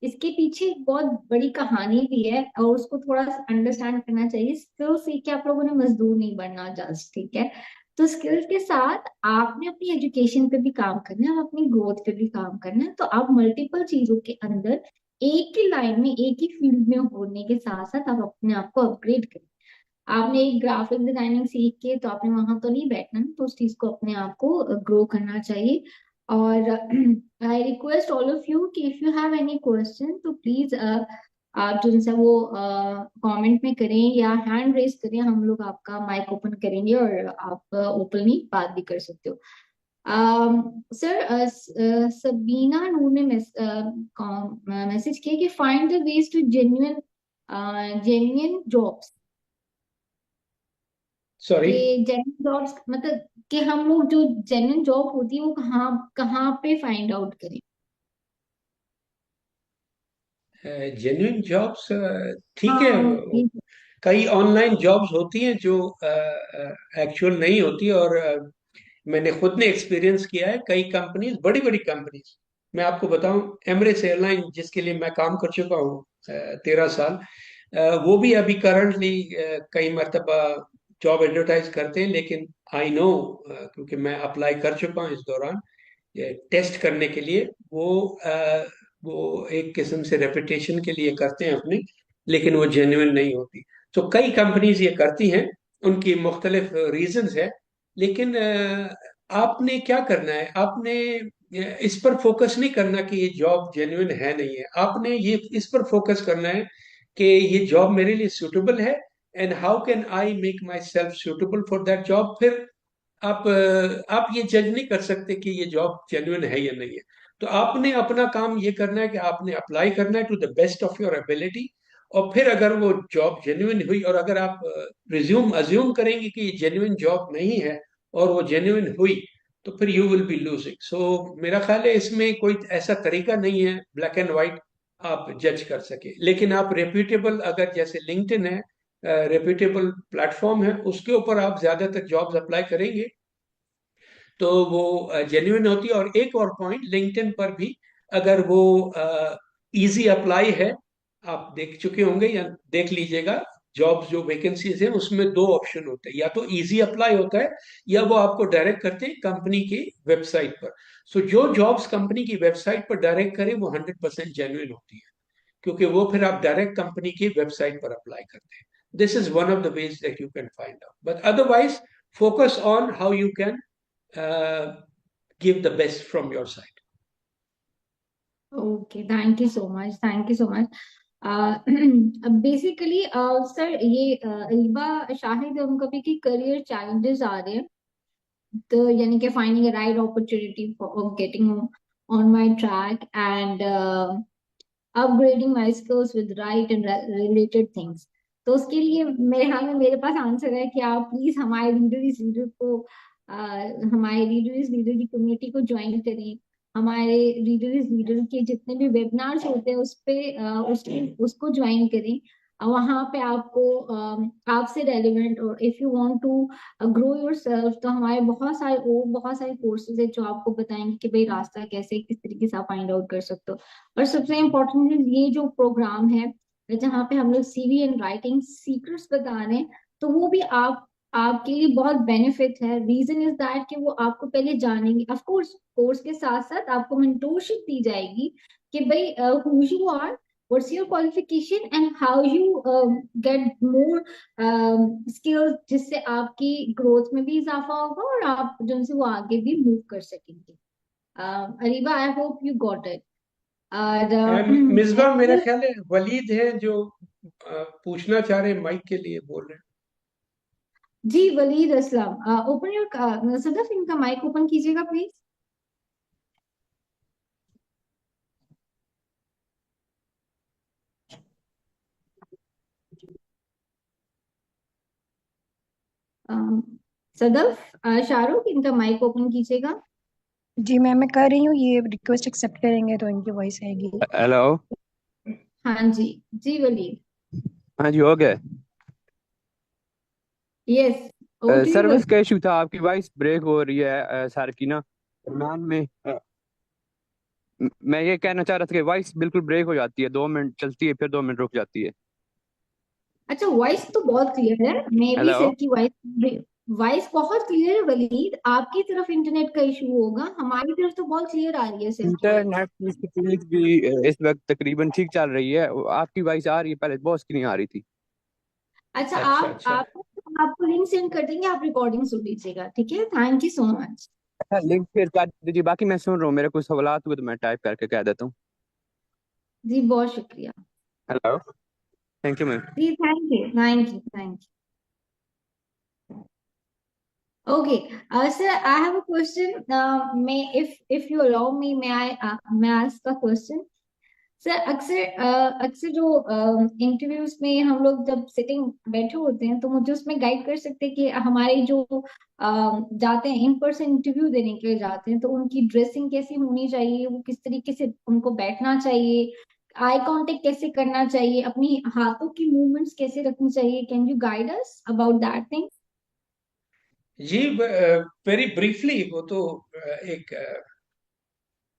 इसके पीछे एक बहुत बड़ी कहानी भी है और उसको थोड़ा सा अंडरस्टैंड करना चाहिए। स्किल सीख के आप लोगों ने मजदूर नहीं बनना जस्ट, ठीक है? तो स्किल्स के साथ आपने अपनी एजुकेशन पे भी काम करना है, अपनी ग्रोथ पे भी काम करना है। तो आप मल्टीपल चीजों के अंदर एक ही लाइन में, एक ही फील्ड में होने के साथ साथ आप अपने आप को अपग्रेड करें। आपने एक ग्राफिक डिजाइनिंग सीख के तो आपने वहां तो नहीं बैठना ना, तो उस चीज को अपने आप को ग्रो करना चाहिए। और I request all of you कि if you have any question तो प्लीज आप जो है वो कमेंट में करें या हैंड रेस करें, हम लोग आपका माइक ओपन करेंगे और आप ओपनली बात भी कर सकते हो। सर सबीना नूर ने मैसेज किया कि find the ways to genuine jobs. Sorry, कि जेन्युइन जॉब्स मतलब कि हम लोग जो जेन्युइन जॉब होती है वो कहाँ कहाँ पे फाइंड आउट करें? जेन्युइन जॉब्स, ठीक है। हाँ ये कई ऑनलाइन जॉब्स होती हैं जो एक्चुअल नहीं होती, और मैंने खुद ने एक्सपीरियंस किया है। कई कंपनीज, बड़ी बड़ी कंपनीज, मैं आपको बताऊं, एमरेट्स एयरलाइन जिसके लिए मैं काम कर चुका हूँ 13 साल, वो भी अभी करंटली कई मरतबा जॉब एडवर्टाइज करते हैं, लेकिन आई नो, क्योंकि मैं अप्लाई कर चुका हूँ इस दौरान टेस्ट करने के लिए, वो एक किस्म से रेपुटेशन के लिए करते हैं अपनी, लेकिन वो जेन्युइन नहीं होती। तो कई कंपनीज ये करती हैं, उनकी मुख्तलिफ रीजंस है, लेकिन आपने क्या करना है, आपने इस पर फोकस नहीं करना कि ये जॉब जेन्युइन है नहीं है। आपने ये इस पर फोकस करना है कि ये जॉब मेरे लिए सूटेबल है, and how can I make my self suitable for that job. फिर आप ये जज नहीं कर सकते कि ये जॉब जेन्युइन है या नहीं है। तो आपने अपना काम ये करना है कि आपने अप्लाई करना है to the best of your ability, और फिर अगर वो जॉब जेन्युइन हुई, और अगर आप रिज्यूम अज्यूम करेंगे कि ये जेन्युइन जॉब नहीं है और वो जेन्युइन हुई, तो फिर यू विल बी लूजिंग। सो मेरा ख्याल है इसमें कोई ऐसा तरीका नहीं है ब्लैक एंड वाइट आप जज कर सके, लेकिन आप रेप्यूटेबल, अगर जैसे लिंक्डइन है, रेप्यूटेबल प्लेटफॉर्म है, उसके ऊपर आप ज्यादातर जॉब्स अप्लाई करेंगे तो वो जेन्युइन होती है। और एक और पॉइंट, लिंक्डइन पर भी अगर वो इजी अप्लाई है, आप देख चुके होंगे या देख लीजिएगा, जॉब्स जो वैकेंसीज हैं उसमें दो ऑप्शन होते हैं, या तो इजी अप्लाई होता है, या वो आपको डायरेक्ट करते हैं कंपनी की वेबसाइट पर। सो जो जॉब्स कंपनी की वेबसाइट पर डायरेक्ट करें वो 100% जेन्युइन होती है, क्योंकि वो फिर आप डायरेक्ट कंपनी की वेबसाइट पर अप्लाई करते हैं। This is one of the ways that you can find out, but otherwise focus on how you can uh, give the best from your side. Okay, thank you so much, thank you so much. Basically sir, ये रीबा शाहिद है उनका भी कि career challenges आ रहे हैं, तो यानी कि finding a right opportunity for getting on my track and upgrading my skills with right and related things. तो उसके लिए मेरे ख्याल में मेरे पास आंसर है कि आप प्लीज हमारे लीडर इस लीडर को हमारे लीडर इस लीडर की कम्युनिटी को ज्वाइन करें। हमारे लीडर इस लीडर के जितने भी वेबिनार्स होते हैं उस पे उसको ज्वाइन करें। वहां पे आपको आपसे रेलिवेंट, और if you want to grow yourself, तो हमारे बहुत सारे कोर्सेज है जो आपको बताएंगे कि भाई रास्ता कैसे, किस तरीके से आप फाइंड आउट कर सकते हो। और सबसे इम्पोर्टेंट ये जो प्रोग्राम है जहाँ पे हम लोग सीवी एंड राइटिंग सीक्रेट्स बता रहे हैं, तो वो भी आपके लिए बहुत बेनिफिट है। रीजन इज दैट कि वो आपको पहले जानेंगे। ऑफ कोर्स कोर्स के साथ साथ आपको मेंटोरशिप दी जाएगी कि भाई who you are, what's your qualification and how you get more skills, जिससे आपकी ग्रोथ में भी इजाफा होगा और आप जो उनसे वो आगे भी मूव कर सकेंगे। Areeba, I hope you got it. और मिसबा, मेरा ख्याल है वलीद है जो पूछना चाह रहे हैं, माइक के लिए बोल रहे हैं। जी, वलीद असलम, ओपन योर सदफ, इनका माइक ओपन कीजिएगा प्लीज। सदफ, शाहरुख, इनका माइक ओपन कीजिएगा। जी मैम, मैं कर रही हूँ। ये रिक्वेस्ट एक्सेप्ट करेंगे तो इनकी वॉइस आएगी। हेलो। हाँ जी, जी वलीद। हाँ जी, हो गए। Yes, over to you service Waleed. का इशू था, आपकी वॉइस ब्रेक हो रही है सर की ना, दरम्यान में। मैं ये कहना चाह रहा था कि वॉइस बिल्कुल ब्रेक हो जाती है, 2 मिनट चलती है फिर 2 मिनट रुक जाती है। अच्छा, वॉइस तो बहुत क्लियर है, मे बी हेलो। सर की वॉइस, वॉइस बहुत क्लियर है वलीद। आपकी तरफ इंटरनेट का इशू होगा, हमारी तरफ तो बहुत क्लियर आ रही है सर की वॉइस। इंटरनेट की स्पीड भी इस वक्त तकरीबन ठीक चल रही है। आपकी वॉइस आ रही है, पहले बॉस की नहीं आ रही थी। अच्छा, अच्छा आप अच्छा। आपको लिंक सेंड कर देंगे, आप रिकॉर्डिंग सुन लीजिएगा, ठीक है? Thank you so much. अच्छा, लिंक शेयर कर दीजिए, बाकी मैं सुन रहा हूँ। मेरे कुछ सवालात हुए तो मैं टाइप करके कह देता हूँ। जी, बहुत शुक्रिया। हेलो। Thank you ma'am. जी, thank you, thank you, thank you. Okay, sir, I have a question. If you allow me, may I ask a question? Sir, अक्सर जो इंटरव्यूज में हम लोग जब सिटिंग बैठे होते हैं, तो मुझे उसमें गाइड कर सकते हैं कि हमारे जो जाते हैं इन पर्सन इंटरव्यू देने के लिए जाते हैं, तो उनकी ड्रेसिंग कैसी होनी चाहिए, वो किस तरीके से उनको बैठना चाहिए, आई कांटेक्ट कैसे करना चाहिए, अपनी हाथों की मूवमेंट्स कैसे रखनी चाहिए? Can you guide us about that thing? जी, वेरी ब्रीफली, वो तो एक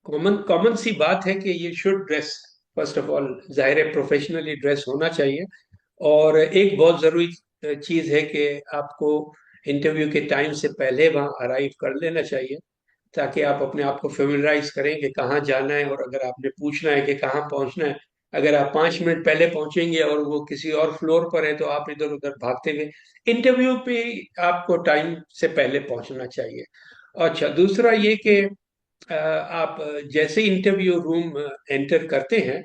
कॉमन कॉमन सी बात है कि ये should dress, first of all जाहिर है प्रोफेशनली ड्रेस होना चाहिए। और एक बहुत जरूरी चीज है कि आपको इंटरव्यू के टाइम से पहले वहां अराइव कर लेना चाहिए, ताकि आप अपने आप को फेमिलराइज करें कि कहाँ जाना है, और अगर आपने पूछना है कि कहाँ पहुंचना है, अगर आप 5 मिनट पहले पहुंचेंगे और वो किसी और फ्लोर पर है तो आप इधर उधर भागते हुए इंटरव्यू पे आपको टाइम से पहले पहुंचना चाहिए। अच्छा, दूसरा ये कि आप जैसे इंटरव्यू रूम एंटर करते हैं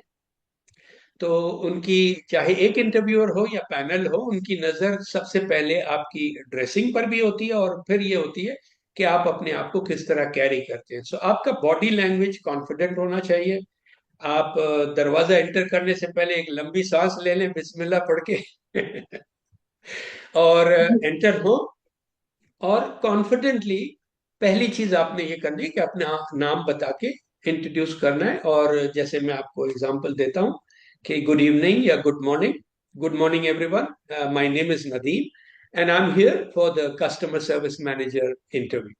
तो उनकी, चाहे एक इंटरव्यूअर हो या पैनल हो, उनकी नजर सबसे पहले आपकी ड्रेसिंग पर भी होती है, और फिर ये होती है कि आप अपने आप को किस तरह कैरी करते हैं। सो आपका बॉडी लैंग्वेज कॉन्फिडेंट होना चाहिए। आप दरवाजा एंटर करने से पहले एक लंबी सांस ले लें बिस्मिल्लाह पढ़ के और एंटर हो, और कॉन्फिडेंटली पहली चीज आपने ये करनी है कि अपना नाम बता के इंट्रोड्यूस करना है। और जैसे मैं आपको एग्जांपल देता हूँ कि गुड इवनिंग या good morning everyone, my name is Nadeem and I am here for the customer service manager interview.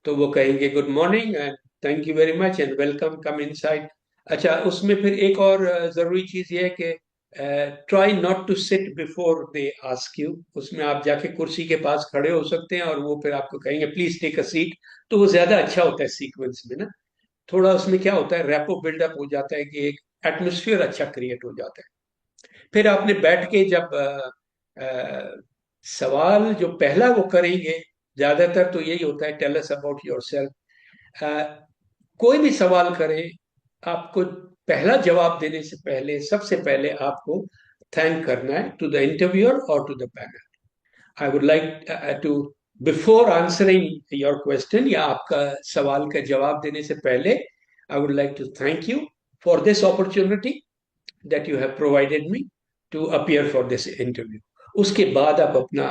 तो वो कहेंगे good morning and thank you very much and welcome, come inside. अच्छा, उसमें फिर एक और जरूरी चीज ये है कि try not to sit before they ask you. उसमें आप जाके कुर्सी के पास खड़े हो सकते हैं और वो फिर आपको कहेंगे प्लीज टेक अ सीट। तो वो ज्यादा अच्छा होता है सीक्वेंस में ना, थोड़ा उसमें क्या होता है, रैपो बिल्डअप हो जाता है कि एक एटमोस्फियर अच्छा क्रिएट हो जाता है। फिर आपने बैठ के जब सवाल जो पहला वो करेंगे, ज्यादातर तो यही होता है टेल अस अबाउट योरसेल्फ। कोई भी सवाल करें, आपको पहला जवाब देने से पहले सबसे पहले आपको थैंक करना है टू द इंटरव्यूअर और to the panel. I would like to, before answering your question या आपका सवाल का जवाब देने से पहले, I would like to thank you for this opportunity that you have provided me to appear for this interview. उसके बाद आप अपना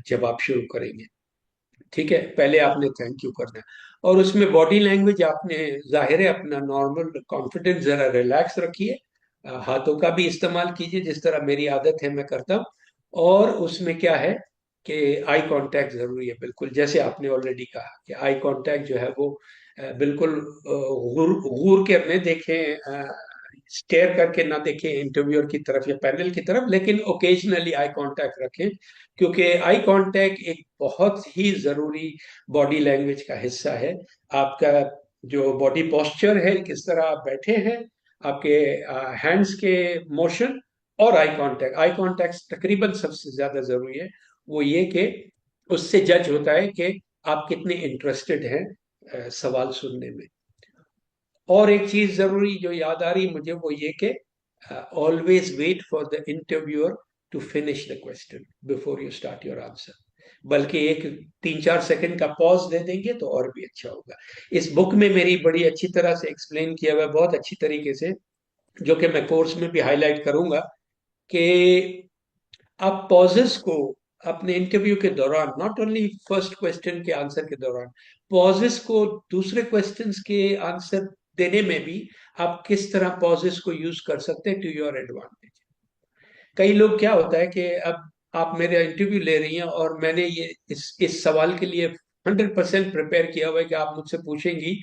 जवाब शुरू करेंगे। ठीक है, पहले आपने थैंक यू करना है। और उसमें बॉडी लैंग्वेज आपने, जाहिर है अपना नॉर्मल कॉन्फिडेंस जरा रिलैक्स रखिए, हाथों का भी इस्तेमाल कीजिए जिस तरह मेरी आदत है मैं करता हूँ। और उसमें क्या है कि आई कांटेक्ट जरूरी है, बिल्कुल जैसे आपने ऑलरेडी कहा कि आई कांटेक्ट जो है वो बिल्कुल गूर गूर के न देखें, स्टेयर करके ना देखें इंटरव्यूअर की तरफ या पैनल की तरफ, लेकिन ओकेजनली आई कांटेक्ट रखें, क्योंकि आई कांटेक्ट एक बहुत ही जरूरी बॉडी लैंग्वेज का हिस्सा है। आपका जो बॉडी पोस्चर है, किस तरह आप बैठे हैं, आपके हैंड्स के मोशन, और आई कांटेक्ट तकरीबन सबसे ज्यादा जरूरी है। वो ये कि उससे जज होता है कि आप कितने इंटरेस्टेड हैं सवाल सुनने में। और एक चीज जरूरी जो याद आ रही मुझे, वो ये कि always wait for the interviewer to finish the question before you start your answer. बल्कि एक 3-4 सेकंड का पॉज दे देंगे तो और भी अच्छा होगा। इस बुक में मेरी बड़ी अच्छी तरह से एक्सप्लेन किया हुआ है, बहुत अच्छी तरीके से, जो कि मैं कोर्स में भी हाईलाइट करूंगा, कि आप पॉजेस को अपने इंटरव्यू के दौरान, नॉट ओनली फर्स्ट क्वेश्चन के आंसर के दौरान, पॉजेस को दूसरे क्वेश्चंस के आंसर देने में भी आप किस तरह पॉजेस को यूज कर सकते हैं टू योर एडवांटेज। कई लोग, क्या होता है कि अब आप मेरे इंटरव्यू ले रही हैं और मैंने ये इस सवाल के लिए 100% प्रिपेयर किया हुआ है कि आप मुझसे पूछेंगी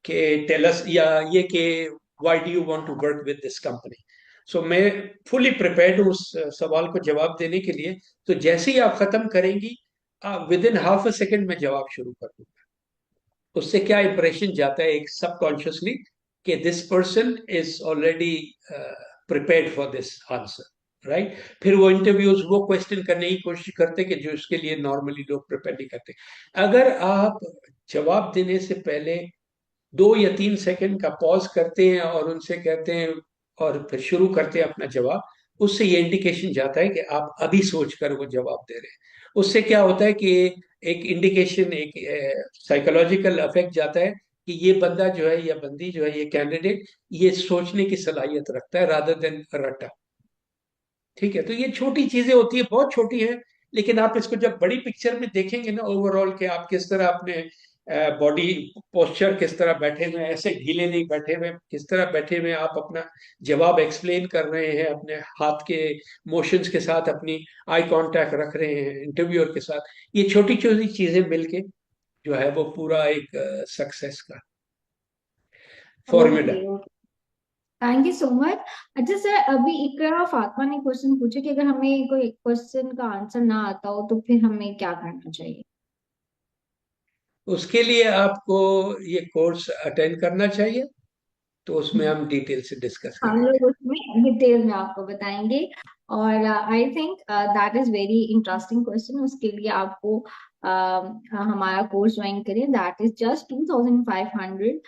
कि टेलस, या ये कि why do you want to work with this company. So मैं फुली प्रिपेयर्ड हूँ उस सवाल को जवाब देने के लिए। तो जैसे ही आप खत्म करेंगी, with in half a second में जवाब शुरू कर दूंगा। उससे क्या इंप्रेशन जाता है एक सबकॉन्शियसली, कि this person is already prepared for this answer, right. फिर वो इंटरव्यूज वो क्वेश्चन करने की कोशिश करते कि जो उसके लिए नॉर्मली लोग प्रिपेयर नहीं करते। अगर आप जवाब देने से पहले 2 या 3 सेकंड का पॉज करते हैं और उनसे कहते हैं और फिर शुरू करते हैं अपना जवाब, उससे ये इंडिकेशन जाता है कि आप अभी सोचकर वो जवाब दे रहे हैं। उससे क्या होता है कि एक इंडिकेशन, एक साइकोलॉजिकल इफेक्ट जाता है कि ये बंदा जो है या बंदी जो है, ये कैंडिडेट, ये सोचने की सलाहियत रखता है रादर देन रटा। ठीक है, तो ये छोटी चीजें होती है, बहुत छोटी है, लेकिन आप इसको जब बड़ी पिक्चर में देखेंगे ना, ओवरऑल के आप किस तरह अपने बॉडी पोस्चर किस तरह बैठे हुए हैं, ऐसे ढीले नहीं बैठे हुए, किस तरह बैठे हुए आप अपना जवाब एक्सप्लेन कर रहे हैं, अपने हाथ के मोशंस के साथ अपनी आई कांटेक्ट रख रहे हैं इंटरव्यूअर के साथ। ये छोटी छोटी चीजें मिलके जो है वो पूरा एक सक्सेस का formula. Okay okay, thank you so much. अच्छा सर, अभी इकरा और फातिमा ने क्वेश्चन पूछे कि अगर हमें कोई क्वेश्चन का आंसर ना आता हो तो फिर हमें क्या करना चाहिए। उसके लिए आपको ये कोर्स अटेंड करना चाहिए, तो उसमें हम्म, हम डिटेल से डिस्कस हम करेंगे। लोग उसमें डिटेल में आपको बताएंगे। और I think that is very interesting question. उसके लिए आपको हमारा कोर्स ज्वाइन करें। That is just 2500,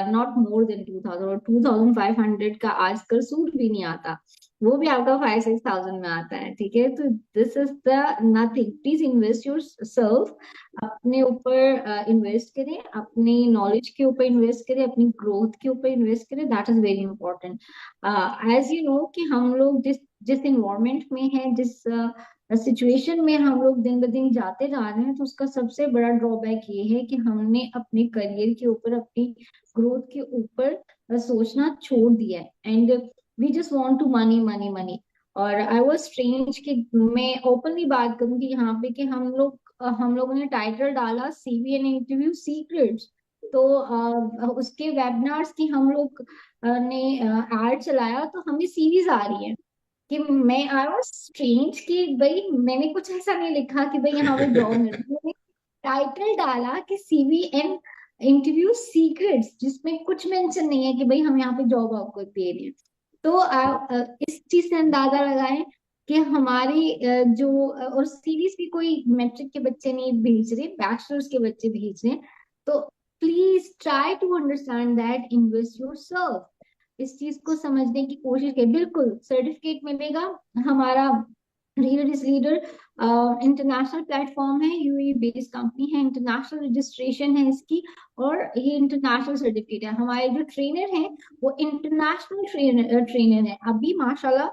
not more than 2000। और 2500 का आजकल सूट भी नहीं आता, वो भी आपका 5-6 thousand में आता है। ठीक है, तो this is the nothing. Please invest your self, अपने ऊपर इन्वेस्ट करें, अपनी नॉलेज के ऊपर इन्वेस्ट करें, अपनी ग्रोथ के ऊपर इन्वेस्ट करें। That is very important. As you know कि हम लोग जिस जिस इन्वायरमेंट में हैं, जिस सिचुएशन में हम लोग दिन ब दिन जाते जा रहे हैं, तो उसका सबसे बड़ा ड्रॉबैक ये है कि हमने अपने करियर के ऊपर, अपनी ग्रोथ के ऊपर सोचना छोड़ दिया है। And we just want to money money money. और आई वाज स्ट्रेंज कि मैं ओपनली बात करूंगी यहाँ पे कि हम लोगों ने टाइटल डाला सीवी एंड इंटरव्यू सीक्रेट्स। तो उसके वेबिनार्स की हम लोग ने ऐड चलाया, तो हमें सीरीज आ रही है कि मैं आई वाज स्ट्रेंज कि भाई मैंने कुछ ऐसा नहीं लिखा कि भाई यहाँ पे जॉब मिल रही है। मैंने टाइटल डाला कि सीवी एंड इंटरव्यू सीक्रेट्स, जिसमें कुछ मेंशन नहीं है कि भाई हम यहाँ पे जॉब आपको दे रहे हैं। तो इस चीज से अंदाजा लगाएं कि हमारी और सीरीज भी कोई मैट्रिक के बच्चे नहीं भेज रहे, बैचलर्स के बच्चे भेज रहे हैं। तो please try to understand that, invest yourself. इस चीज को समझने की कोशिश करें। बिल्कुल सर्टिफिकेट मिलेगा। हमारा reader is leader international platform है, यूएई बेस्ड कंपनी है, इंटरनेशनल रजिस्ट्रेशन है इसकी, और ये इंटरनेशनल सर्टिफिकेट है। हमारे जो ट्रेनर हैं वो इंटरनेशनल ट्रेनर है। अभी माशाल्लाह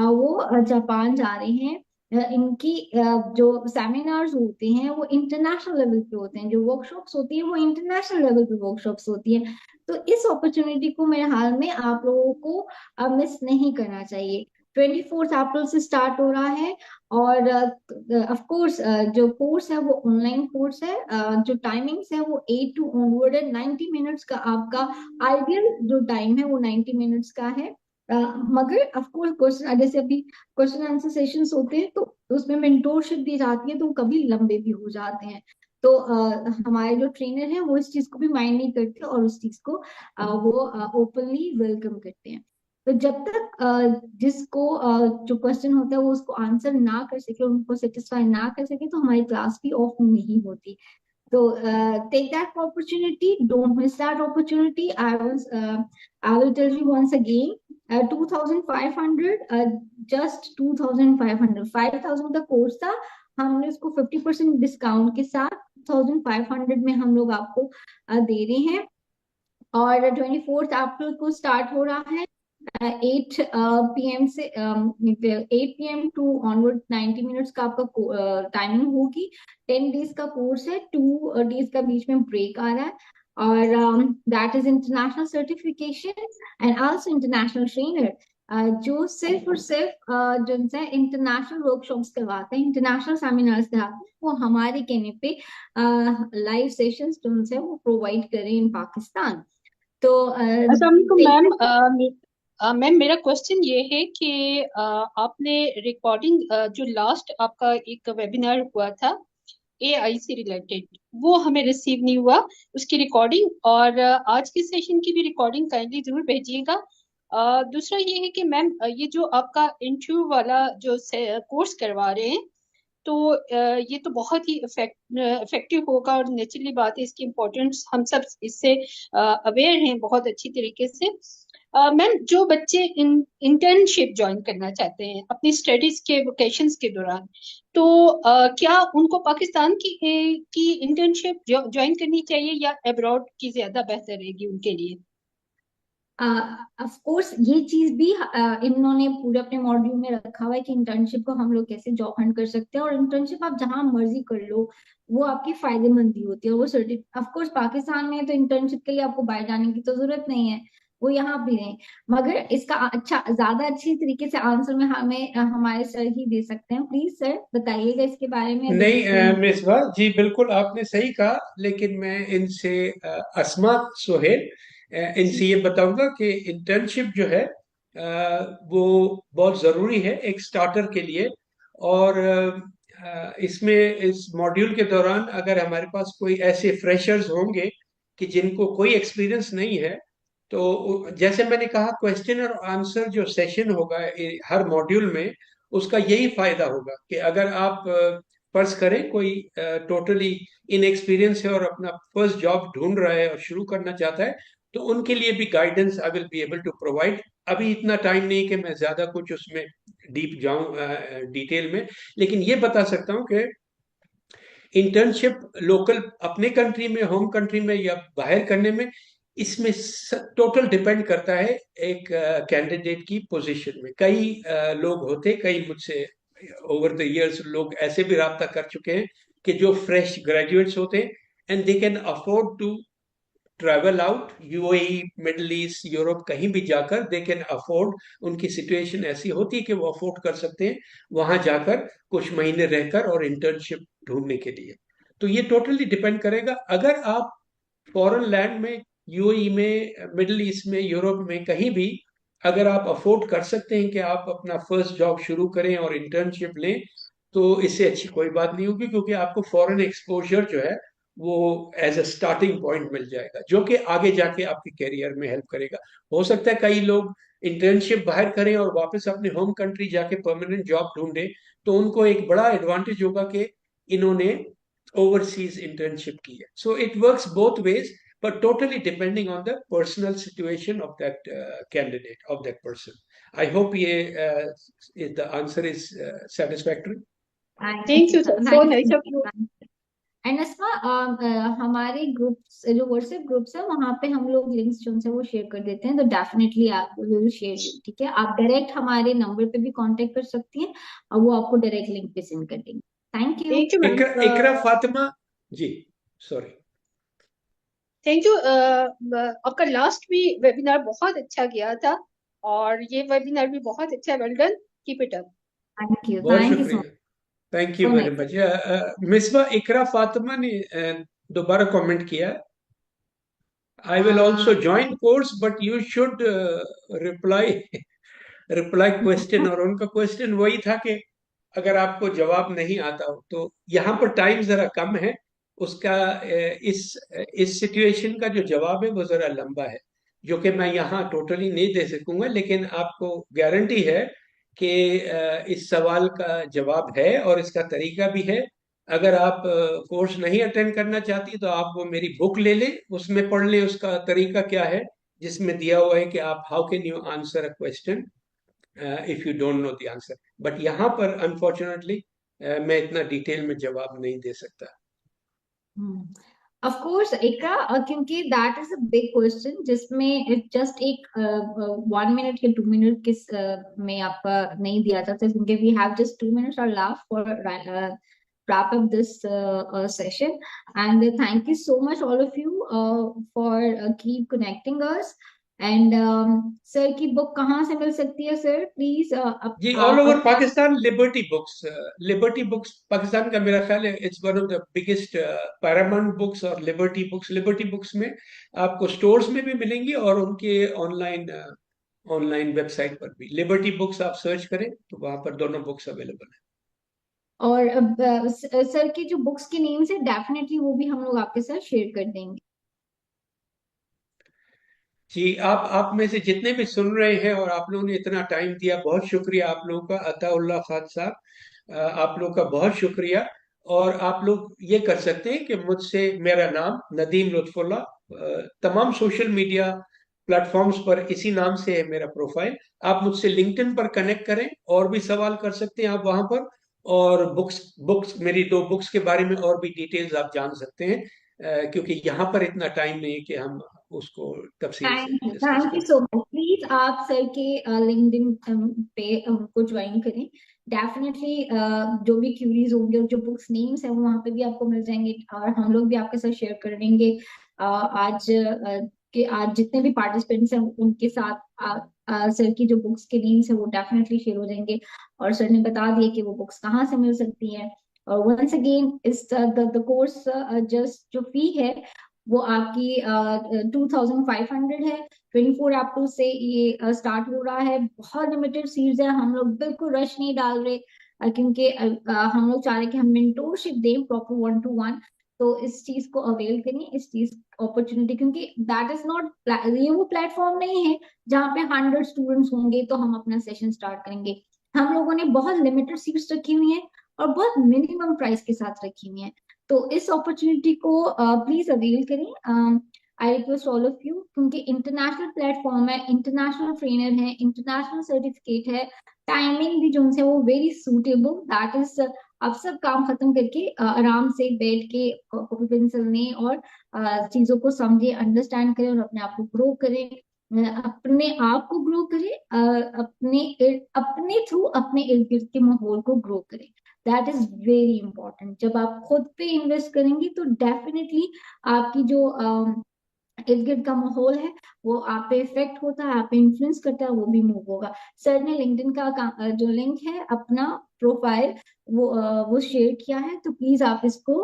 वो जापान जा रहे हैं। इनकी जो सेमिनार्स होते हैं वो इंटरनेशनल लेवल पे होते हैं, जो वर्कशॉप्स होती है वो इंटरनेशनल लेवल पे वर्कशॉप्स होती है। तो इस अपॉर्चुनिटी को मेरे हाल में आप लोगों को मिस नहीं करना चाहिए। 24 अप्रैल से स्टार्ट हो रहा है। और ऑफ कोर्स जो कोर्स है वो ऑनलाइन कोर्स है। जो टाइमिंग्स है वो 8 to ऑनवर्ड है। 90 मिनट्स का आपका आइडियल जो टाइम है वो 90 मिनट्स का है। मगर ऑफ कोर्स क्वेश्चन, जैसे अभी क्वेश्चन आंसर सेशंस होते हैं तो उसमें मेंटोरशिप दी जाती है, तो वो कभी लंबे भी हो जाते हैं। तो हमारे जो ट्रेनर हैं वो इस चीज को भी माइंड नहीं करते, और उस चीज को वो ओपनली वेलकम करते हैं। तो जब तक जिसको जो क्वेश्चन होता है वो उसको आंसर ना कर सके, उनको सेटिस्फाई ना कर सके, तो हमारी क्लास भी ऑफ नहीं होती। So take that opportunity. Don't miss that opportunity. I will tell you once again. 2500, just 2500, 5000 का कोर्स था। हमने उसको 50% डिस्काउंट के साथ 2500 में हम लोग आपको दे रहे हैं। और 24 अप्रैल को स्टार्ट हो रहा है 8 PM से 8 PM टू ऑनवर्ड। 90 मिनट्स का आपका टाइमिंग होगी। 10 डेज का कोर्स है, 2 डेज का बीच में ब्रेक आ रहा है। और that is international certification and also international trainer, जो सिर्फ और सिर्फ जिनसे इंटरनेशनल वर्कशॉप्स करवाते हैं, इंटरनेशनल सेमिनार्स कराते हैं, वो हमारे कहने पे लाइव सेशंस जो उनसे वो प्रोवाइड करें इन पाकिस्तान। तो अस्सलाम वालेकुम मैम। मैम मेरा क्वेश्चन ये है कि आपने रिकॉर्डिंग जो लास्ट आपका एक वेबिनार हुआ था एआई से रिलेटेड, वो हमें रिसीव नहीं हुआ उसकी रिकॉर्डिंग। और आज के सेशन की भी रिकॉर्डिंग काइंडली जरूर भेजिएगा। दूसरा ये है कि मैम ये जो आपका इंटरव्यू वाला जो कोर्स करवा रहे हैं, तो ये तो बहुत ही इफेक्टिव होगा, और नेचुरली बात है इसकी इम्पोर्टेंस हम सब इससे अवेयर हैं बहुत अच्छी तरीके से। मैम जो बच्चे इंटर्नशिप ज्वाइन करना चाहते हैं अपनी स्टडीज के वेकेशंस के दौरान, तो क्या उनको पाकिस्तान की इंटर्नशिप ज्वाइन करनी चाहिए या अब्रॉड की ज्यादा बेहतर रहेगी उनके लिए? ऑफ कोर्स ये चीज भी इन्होंने पूरे अपने मॉड्यूल में रखा हुआ है कि इंटर्नशिप को हम लोग कैसे जॉब हंट कर सकते हैं, और इंटर्नशिप आप जहां मर्जी कर लो वो आपकी फायदेमंद ही होती है। वो सर्टिफिकेट ऑफ कोर्स पाकिस्तान में तो इंटर्नशिप के लिए आपको बाहर जाने की तो जरूरत नहीं है, वो यहाँ भी नहीं। मगर इसका अच्छा ज्यादा अच्छी तरीके से आंसर में हमें हमारे सर ही दे सकते हैं। प्लीज सर बताइएगा इसके बारे में, अगर नहीं कोई। मिसबा जी, बिल्कुल आपने सही कहा, लेकिन मैं इनसे अस्मा सोहेल इनसे ये बताऊंगा कि इंटर्नशिप जो है वो बहुत ज़रूरी है एक स्टार्टर के लिए। और इसमें इस मॉड्यूल के दौरान अगर हमारे पास कोई ऐसे फ्रेशर्स होंगे कि जिनको कोई एक्सपीरियंस नहीं है, तो जैसे मैंने कहा क्वेश्चन और आंसर जो सेशन होगा हर मॉड्यूल में, उसका यही फायदा होगा कि अगर आप फर्ज करें कोई टोटली इनएक्सपीरियंस है और अपना फर्स्ट जॉब ढूंढ रहा है और शुरू करना चाहता है, तो उनके लिए भी guidance I will be able to provide. अभी इतना टाइम नहीं कि मैं ज्यादा कुछ उसमें डीप जाऊं डिटेल में, लेकिन ये बता सकता हूं कि इंटर्नशिप लोकल अपने कंट्री में, होम कंट्री में या बाहर करने में, इसमें टोटल डिपेंड करता है एक कैंडिडेट की पोजीशन में। कई लोग होते, कई मुझसे ओवर द इयर्स लोग ऐसे भी राब्ता कर चुके हैं कि जो फ्रेश ग्रेजुएट्स होते हैं and they can afford to travel out, UAE, Middle East, Europe, कहीं भी जाकर दे कैन अफोर्ड। उनकी सिचुएशन ऐसी होती है कि वो अफोर्ड कर सकते हैं वहां जाकर कुछ महीने रहकर और इंटर्नशिप ढूंढने के लिए। तो ये टोटली डिपेंड करेगा। अगर आप फॉरेन लैंड में, यूएई में, मिडल ईस्ट में, यूरोप में कहीं भी अगर आप अफोर्ड कर सकते हैं कि आप अपना फर्स्ट जॉब शुरू करें और इंटर्नशिप लें, तो इससे अच्छी कोई बात नहीं होगी, क्योंकि आपको फॉरेन एक्सपोजर जो है वो एज अ स्टार्टिंग पॉइंट मिल जाएगा, जो कि आगे जाके आपके करियर में हेल्प करेगा। हो सकता है कई लोग इंटर्नशिप बाहर करें और वापस अपने होम कंट्री जाके परमानेंट जॉब ढूंढें, तो उनको एक बड़ा एडवांटेज होगा कि इन्होंने ओवरसीज इंटर्नशिप की है। So it works both ways, but totally depending on the personal situation of that candidate, of that person. I hope the answer is satisfactory. Thank you sir, so nice of you. And Asma हमारे groups जो WhatsApp groups है वहां पे हम लोग links जो है वो शेयर कर देते हैं, तो डेफिनेटली आप विल शेयर। ठीक है, आप डायरेक्ट हमारे नंबर पे भी कांटेक्ट कर सकती हैं और वो आपको डायरेक्ट लिंक पे सेंड कर देंगे। Thank you. Thank you ma'am. Iqra Fatima ji, sorry. Thank you. आपका लास्ट भी वेबिनार बहुत अच्छा गया था और ये वेबिनार भी बहुत अच्छा। Well done, keep it up. Thank you, बहुत थैंक यू सो शुक्रिया, thank you so very nice. Much. Misba Iqra Fatima ने दोबारा कमेंट किया, I will also join course but you should reply reply question. और उनका क्वेश्चन वही था कि अगर आपको जवाब नहीं आता हो, तो यहाँ पर टाइम जरा कम है उसका। इस सिचुएशन का जो जवाब है वो जरा लंबा है, जो कि मैं यहाँ टोटली नहीं दे सकूंगा, लेकिन आपको गारंटी है कि इस सवाल का जवाब है और इसका तरीका भी है। अगर आप कोर्स नहीं अटेंड करना चाहती तो आप वो मेरी बुक ले लें, उसमें पढ़ लें उसका तरीका क्या है, जिसमें दिया हुआ है कि आप how can you answer a question if you don't know the answer. But यहाँ पर अनफॉर्चुनेटली मैं इतना डिटेल में जवाब नहीं दे सकता। ऑफ कोर्स इकरा, क्योंकि that is a big question जिसमें जस्ट एक 1 मिनट या 2 मिनट किस में आपका नहीं दिया जाता, क्योंकि वी हैव जस्ट 2 minutes और last for wrap up this session. And thank you so much all of you for keep connecting us. And sir की बुक कहाँ से मिल सकती है सर, प्लीज? जी, all over Pakistan Liberty Books. Liberty Books Pakistan का मेरा ख्याल है it's one of the biggest paramount books. और लिबर्टी बुक्स में आपको स्टोर्स में भी मिलेंगी और उनके ऑनलाइन वेबसाइट पर भी। लिबर्टी बुक्स आप सर्च करें तो वहां पर दोनों बुक्स अवेलेबल है। और सर की जो बुक्स की नेम्स है डेफिनेटली वो भी हम लोग आपके साथ शेयर कर देंगे। जी, आप में से जितने भी सुन रहे हैं और आप लोगों ने इतना टाइम दिया, बहुत शुक्रिया आप लोगों का। अताउल्लाह खान साहब, आप लोगों का बहुत शुक्रिया। और आप लोग ये कर सकते हैं कि मुझसे, मेरा नाम नदीम लुत्फुल्ला, तमाम सोशल मीडिया प्लेटफॉर्म्स पर इसी नाम से है मेरा प्रोफाइल। आप मुझसे लिंक्डइन पर कनेक्ट करें और भी सवाल कर सकते हैं आप वहां पर। और बुक्स मेरी 2 बुक्स के बारे में और भी डिटेल्स आप जान सकते हैं, क्योंकि यहाँ पर इतना टाइम नहीं है कि हम उसको तफसील से डिस्कस थैंक यू करें। So much. प्लीज आप सर के लिंक्डइन पे को ज्वाइन करें। डेफिनेटली जो भी क्यूरीज होंगे और जो बुक्स नेम्स है वो वहाँ पे भी आपको मिल जाएंगे, और हम लोग भी आपके साथ शेयर करेंगे। आज जितने भी पार्टिसिपेंट्स हैं उनके साथ सर की जो बुक्स के नेम्स है वो डेफिनेटली शेयर हो जाएंगे, और सर ने बता दिया कि वो बुक्स कहाँ से मिल सकती हैं। और वंस अगेन इस द कोर्स जस्ट जो फी है वो आपकी 2500 है। 24 अप्रैल से ये स्टार्ट हो रहा है। बहुत लिमिटेड सीट्स है, हम लोग बिल्कुल रश नहीं डाल रहे, क्योंकि हम लोग चाह रहे कि हम मेंटोरशिप दें प्रॉपर 1 to 1। तो इस चीज को अवेल करें, इस चीज अपॉर्चुनिटी, क्योंकि दैट इज नॉट, ये वो प्लेटफॉर्म नहीं है जहाँ पे 100 स्टूडेंट्स होंगे तो हम अपना सेशन स्टार्ट करेंगे। हम लोगों ने बहुत लिमिटेड सीट्स रखी हुई हैं और बहुत मिनिमम प्राइस के साथ रखी हुई हैं। तो इस अपॉर्चुनिटी को प्लीज अवेल करें। आई रिक्वेस्ट ऑल ऑफ यू, क्योंकि इंटरनेशनल प्लेटफॉर्म है, इंटरनेशनल ट्रेनर है, इंटरनेशनल सर्टिफिकेट है, टाइमिंग भी जो है वो वेरी सूटेबल। दैट इज आप सब काम खत्म करके आराम से बैठ के कॉपी पेंसिल लें और चीजों को समझे, अंडरस्टैंड करें और अपने आप को ग्रो करें। अपने आप को ग्रो करें, अपने थ्रू अपने इर्द गिर्द के माहौल को ग्रो करें। That is very important. जब आप खुद पे इन्वेस्ट करेंगे तो डेफिनेटली आपकी जो इर्द गिर्द का माहौल है वो आप पे इफेक्ट होता है, आप पे इन्फ्लुएंस करता है, वो भी मूव होगा। सर ने लिंक्डइन का जो लिंक है अपना प्रोफाइल वो शेयर किया है, तो प्लीज आप इसको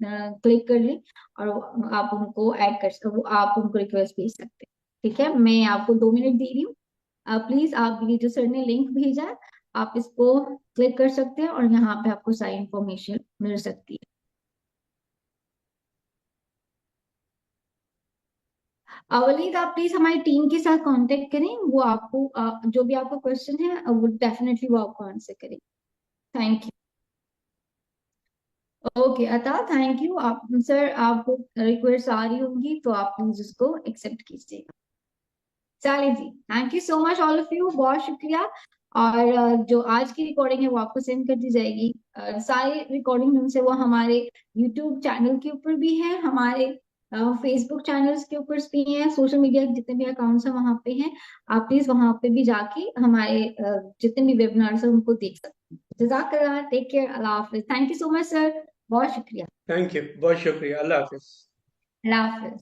क्लिक कर लें और आप उनको ऐड कर, आप उनको रिक्वेस्ट भेज सकते हैं। ठीक है, मैं आपको 2 मिनट दे रही हूँ। प्लीज आप ये जो सर ने लिंक भेजा है आप इसको क्लिक कर सकते हैं और यहाँ पे आपको सारी इंफॉर्मेशन मिल सकती है। वलीद, आप प्लीज हमारी टीम के साथ कांटेक्ट करें, वो आपको जो भी आपका क्वेश्चन है वो डेफिनेटली वो आपको आंसर करें। Thank you. Okay Ata, thank you. आप सर, आपको रिक्वेस्ट आ रही होंगी तो आप प्लीज उसको एक्सेप्ट कीजिएगा। चलिए जी, thank you so much all of you, बहुत शुक्रिया। और जो आज की रिकॉर्डिंग है वो आपको सेंड कर दी जाएगी। सारी रिकॉर्डिंग उनसे वो हमारे यूट्यूब चैनल के ऊपर भी है, हमारे फेसबुक चैनल्स के ऊपर भी हैं, सोशल मीडिया के जितने भी अकाउंट्स हैं वहां पे हैं। आप प्लीज वहां पे भी जाके हमारे जितने भी वेबिनार्स हैं उनको देख सकते हैं। जज़ाकल्लाह, टेक केयर, अल्लाह हाफिज। Thank you so much sir, बहुत शुक्रिया। थैंक यू, बहुत शुक्रिया, अल्लाह हाफिज। अल्लाह हाफिज।